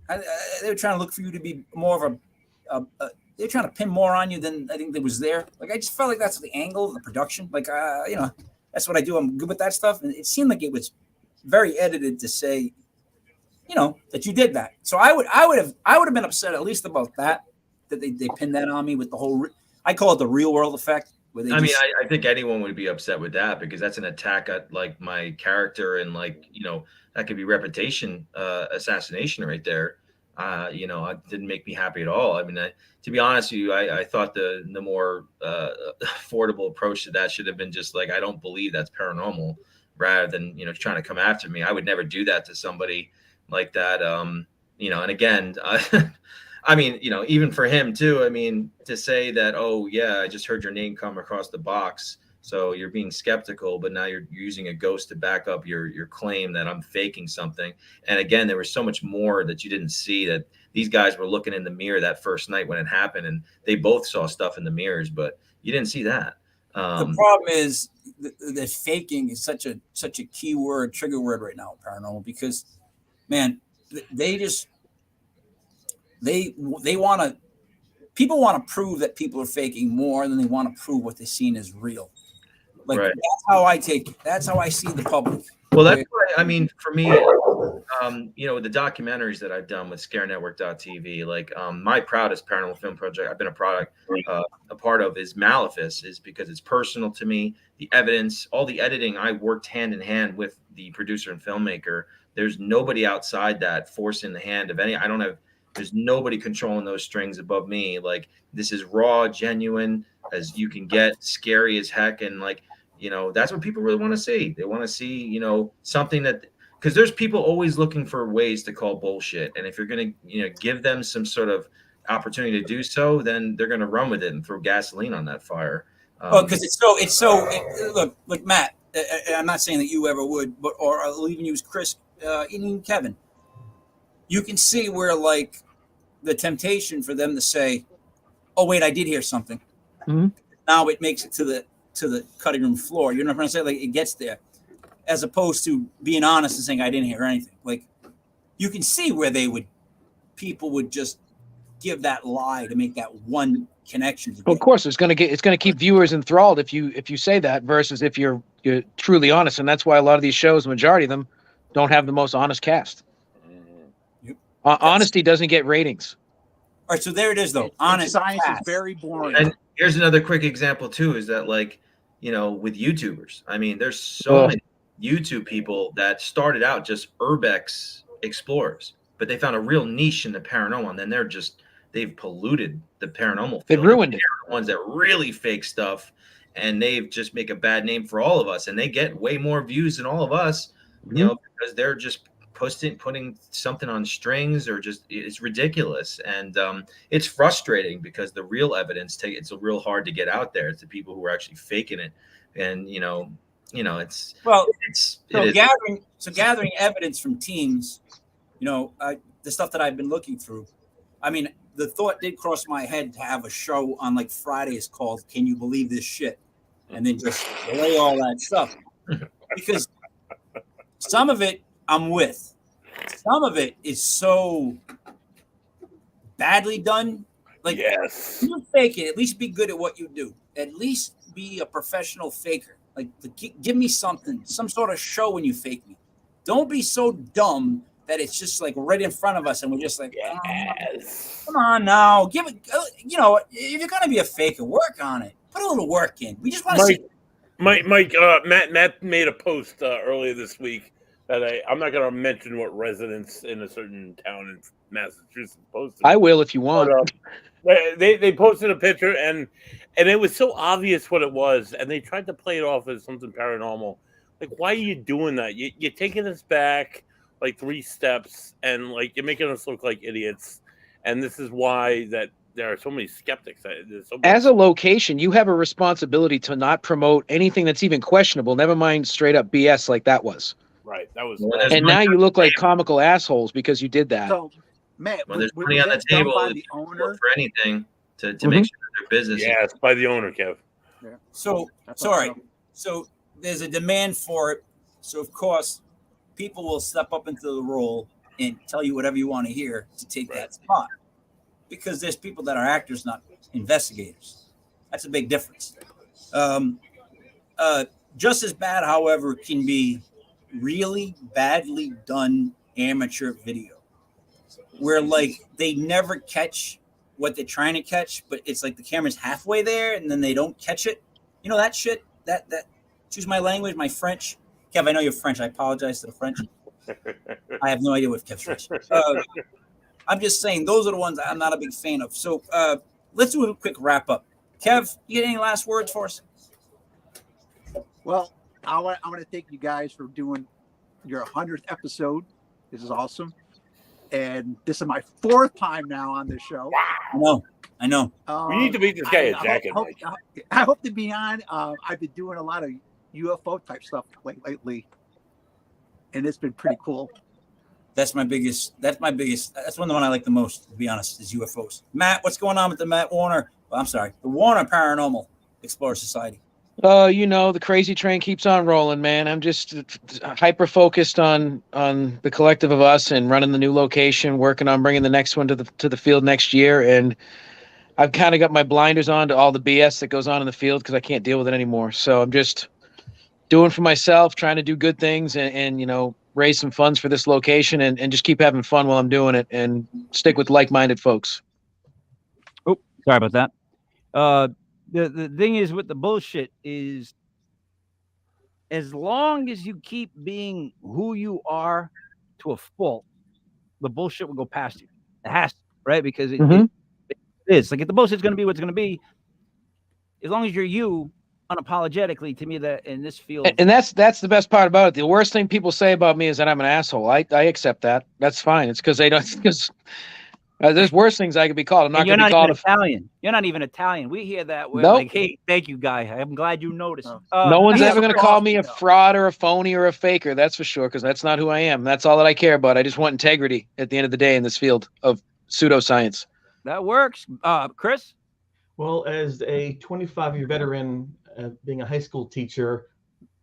S1: They were trying to look for you to be more of they're trying to pin more on you than I think that was there. Like I just felt like that's the angle of the production. Like that's what I do. I'm good with that stuff, and it seemed like it was very edited to say, that you did that. So I would have been upset at least about that they pinned that on me with the whole. I call it the real world effect.
S4: I think anyone would be upset with that, because that's an attack at like my character, and like that could be reputation assassination right there. It didn't make me happy at all. I mean, to be honest with you, I thought the more affordable approach to that should have been just like, I don't believe that's paranormal, rather than trying to come after me. I would never do that to somebody like that. And again, I mean, even for him too, I mean, to say that, oh yeah, I just heard your name come across the box, so you're being skeptical, but now you're using a ghost to back up your claim that I'm faking something. And again, there was so much more that you didn't see, that these guys were looking in the mirror that first night when it happened, and they both saw stuff in the mirrors, but you didn't see that.
S1: The problem is that faking is such a key word, trigger word right now, paranormal, because man, people want to prove that people are faking more than they want to prove what they're seeing is real. Like
S4: right.
S1: That's how I take it. That's how I see the public.
S4: Well, that's what I mean, for me, the documentaries that I've done with ScareNetwork.tv, like my proudest paranormal film project I've been a part of is Malefice, is because it's personal to me. The evidence, all the editing, I worked hand in hand with the producer and filmmaker. There's nobody outside that forcing the hand of any. There's nobody controlling those strings above me. Like, this is raw, genuine as you can get, scary as heck. And like, that's what people really want to see. They want to see, something that, because there's people always looking for ways to call bullshit. And if you're going to, give them some sort of opportunity to do so, then they're going to run with it and throw gasoline on that fire.
S1: Because look, Matt, I'm not saying that you ever would, but, or I'll even use Chris, even Kevin. You can see where like the temptation for them to say, oh wait, I did hear something.
S12: Mm-hmm.
S1: Now it makes it to the cutting room floor. You know what I'm saying? Like it gets there, as opposed to being honest and saying I didn't hear anything. Like you can see where people would just give that lie to make that one connection.
S12: Well, of course, it's going to keep viewers enthralled if you say that, versus if you're truly honest. And that's why a lot of these shows, the majority of them, don't have the most honest cast. Honesty doesn't get ratings.
S1: All right, so there it is, though.
S8: And
S1: Honest
S8: science
S1: facts.
S8: is very boring.
S4: And here's another quick example too, is that like, with YouTubers, I mean, there's so many YouTube people that started out just urbex explorers, but they found a real niche in the paranormal, and then they've polluted the paranormal field.
S12: They've ruined it.
S4: They're the ones that really fake stuff, and they've just make a bad name for all of us, and they get way more views than all of us, because they're just putting something on strings, or just, it's ridiculous. And it's frustrating because the real evidence it's real hard to get out there. It's the people who are actually faking it. And it's
S1: gathering evidence from teams, the stuff that I've been looking through. I mean, the thought did cross my head to have a show on like Fridays called "Can You Believe This Shit?" and then just lay all that stuff, because some of it I'm with. Some of it is so badly done. Like,
S2: yes,
S1: you fake it. At least be good at what you do. At least be a professional faker. Like, give me something, some sort of show when you fake me. Don't be so dumb that it's just like right in front of us and we're just like, come on now, give it. If you're gonna be a faker, work on it. Put a little work in. We just want to see.
S2: Mike, Matt made a post earlier this week that I'm not going to mention what residents in a certain town in Massachusetts posted.
S12: I will if you want.
S2: But, they posted a picture, and it was so obvious what it was, and they tried to play it off as something paranormal. Like, why are you doing that? You're taking us back like 3 steps, and like you're making us look like idiots. And this is why that there are so many skeptics.
S12: As a location, you have a responsibility to not promote anything that's even questionable. Never mind straight up BS like that was.
S2: Right, that was.
S12: And now you look like comical assholes because you did that.
S8: So, Matt,
S4: when there's money on the table,
S8: by the owner
S4: for anything to make sure their business.
S2: Yeah, it's by the owner, Kev.
S8: Yeah.
S1: So there's a demand for it. So of course, people will step up into the role and tell you whatever you want to hear to take that spot, because there's people that are actors, not investigators. That's a big difference. Just as bad, however, can be really badly done amateur video, where like they never catch what they're trying to catch, but it's like the camera's halfway there and then they don't catch it. That shit, that excuse my language, my French. Kev, I know you're French. I apologize to the French. I have no idea what Kev's French. I'm just saying those are the ones I'm not a big fan of. So let's do a quick wrap up. Kev, you got any last words for us?
S8: Well, I want to thank you guys for doing your 100th episode. This is awesome. And this is my 4th time now on this show.
S1: I know.
S2: We need to beat this guy a jacket.
S8: I hope to be on. I've been doing a lot of UFO type stuff lately, and it's been pretty cool.
S1: That's my biggest. That's one of the one I like the most, to be honest, is UFOs. Matt, what's going on with the the Warner Paranormal Explorer Society?
S12: The crazy train keeps on rolling, man. I'm just hyper focused on the collective of us and running the new location, working on bringing the next one to the field next year. And I've kind of got my blinders on to all the BS that goes on in the field because I can't deal with it anymore. So I'm just doing for myself, trying to do good things and raise some funds for this location and just keep having fun while I'm doing it and stick with like-minded folks.
S14: Oh, sorry about that. The thing is with the bullshit is, as long as you keep being who you are to a fault, the bullshit will go past you. It has to, right? Because it is. Like, if the bullshit's going to be what's going to be, as long as you're you, unapologetically, to me, that in this field.
S12: And that's the best part about it. The worst thing people say about me is that I'm an asshole. I accept that. That's fine. It's because they don't. Because there's worse things I could be called. I'm not going to be called
S14: Italian. You're not even Italian. We hear that. We're like, hey, thank you, guy. I'm glad you noticed.
S12: No one's ever going to call me a fraud or a phony or a faker. That's for sure, because that's not who I am. That's all that I care about. I just want integrity at the end of the day in this field of pseudoscience.
S14: That works. Chris?
S11: Well, as a 25-year veteran, being a high school teacher,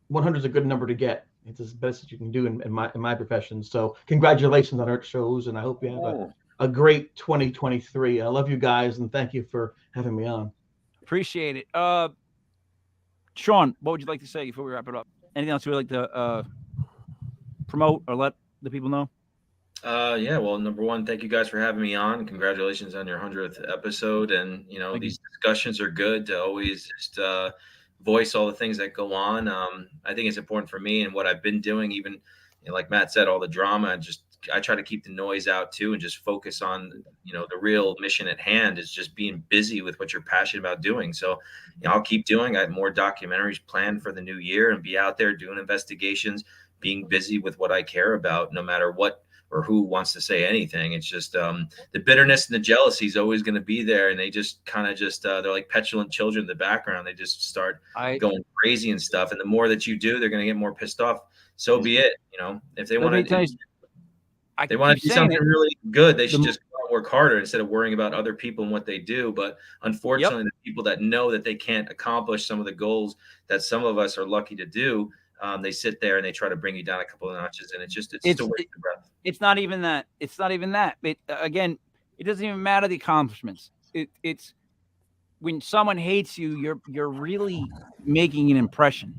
S11: 100 is a good number to get. It's the best that you can do in my profession. So congratulations on our shows, and I hope you have a great 2023. I love you guys, and thank you for having me on.
S14: Appreciate it. Sean, what would you like to say before we wrap it up? Anything else you would like to promote or let the people know?
S4: Yeah, well, number one, thank you guys for having me on. Congratulations on your 100th episode. And, these discussions are good to always just voice all the things that go on. I think it's important for me and what I've been doing, even like Matt said, all the drama, I try to keep the noise out too and just focus on, the real mission at hand is just being busy with what you're passionate about doing. So, I'll keep doing. I have more documentaries planned for the new year and be out there doing investigations, being busy with what I care about, no matter what or who wants to say anything. It's just the bitterness and the jealousy is always going to be there. And they just kind of they're like petulant children in the background. They just start going crazy and stuff. And the more that you do, they're going to get more pissed off. So be it. If they want to do something really good, they should just work harder instead of worrying about other people and what they do. But unfortunately, the people that know that they can't accomplish some of the goals that some of us are lucky to do, they sit there and they try to bring you down a couple of notches, and it's still waste of breath.
S14: It's not even that. Again, it doesn't even matter the accomplishments. It's when someone hates you, you're really making an impression.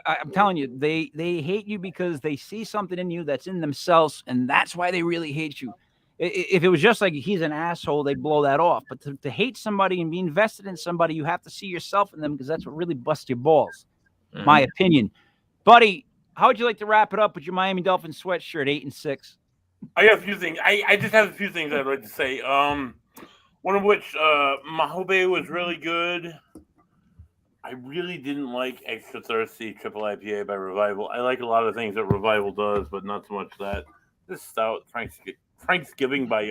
S14: I'm telling you, they hate you because they see something in you that's in themselves, and that's why they really hate you. If it was just like he's an asshole, they'd blow that off. But to hate somebody and be invested in somebody, you have to see yourself in them, because that's what really busts your balls. Mm-hmm. My opinion. Buddy, how would you like to wrap it up with your Miami Dolphins sweatshirt, 8-6?
S2: I got a few things. I just have a few things I'd like to say. One of which, Mahobe was really good. I really didn't like Extra Thirsty Triple IPA by Revival. I like a lot of things that Revival does, but not so much that. This stout, Thanksgiving by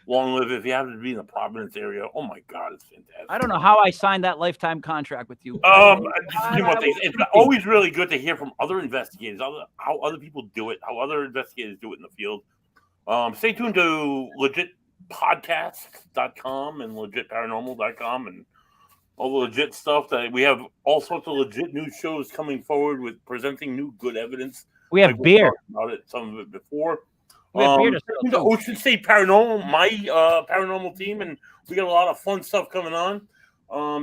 S2: Long Live. If you happen to be in the Providence area, oh my God, it's fantastic.
S14: I don't know how I signed that lifetime contract with you.
S2: It's always really good to hear from other investigators, how other people do it, how other investigators do it in the field. Stay tuned to legitpodcasts.com and legitparanormal.com and all the legit stuff. That we have all sorts of legit new shows coming forward with presenting new good evidence.
S14: We have beer.
S2: About it, some of it before.
S14: The
S2: Ocean State Paranormal, my paranormal team, and we got a lot of fun stuff coming on.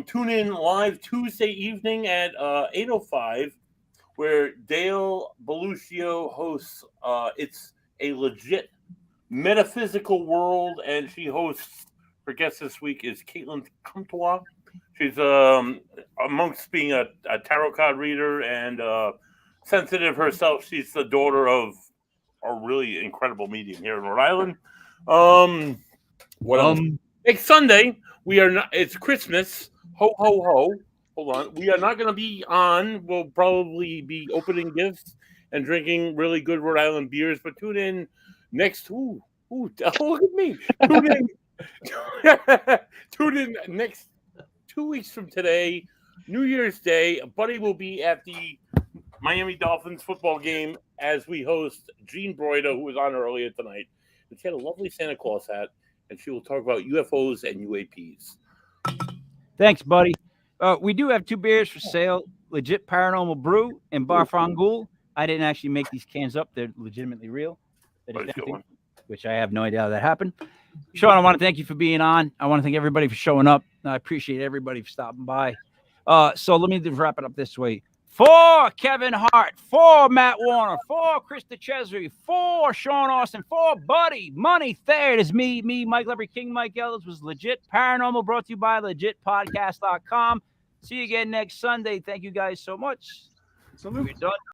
S2: Tune in live Tuesday evening at 8:05, where Dale Beluccio hosts. It's a legit metaphysical world, and she hosts. Her guest this week is Caitlin Comtois. She's amongst being a tarot card reader and sensitive herself. She's the daughter of a really incredible medium here in Rhode Island. Next Sunday, it's Christmas. Ho, ho, ho. Hold on. We are not going to be on. We'll probably be opening gifts and drinking really good Rhode Island beers, but tune in next. Ooh, look at me. Tune in next 2 weeks from today, New Year's Day. Buddy will be at the Miami Dolphins football game as we host Jean Broida, who was on earlier tonight. And she had a lovely Santa Claus hat, and she will talk about UFOs and UAPs.
S14: Thanks, buddy. We do have 2 beers for sale, Legit Paranormal Brew and Bar Frangul. I didn't actually make these cans up. They're legitimately real. Which I have no idea how that happened. Sean, I want to thank you for being on. I want to thank everybody for showing up. I appreciate everybody for stopping by. So let me just wrap it up this way. For Kevin Hart, for Matt Warner, for Krista Chesney, for Sean Austin, for Buddy Money Third is me, Mike Levery, King Mike Ellis was Legit Paranormal, brought to you by legitpodcast.com. See you again next Sunday. Thank you guys so much.
S8: Salute.
S14: We're done.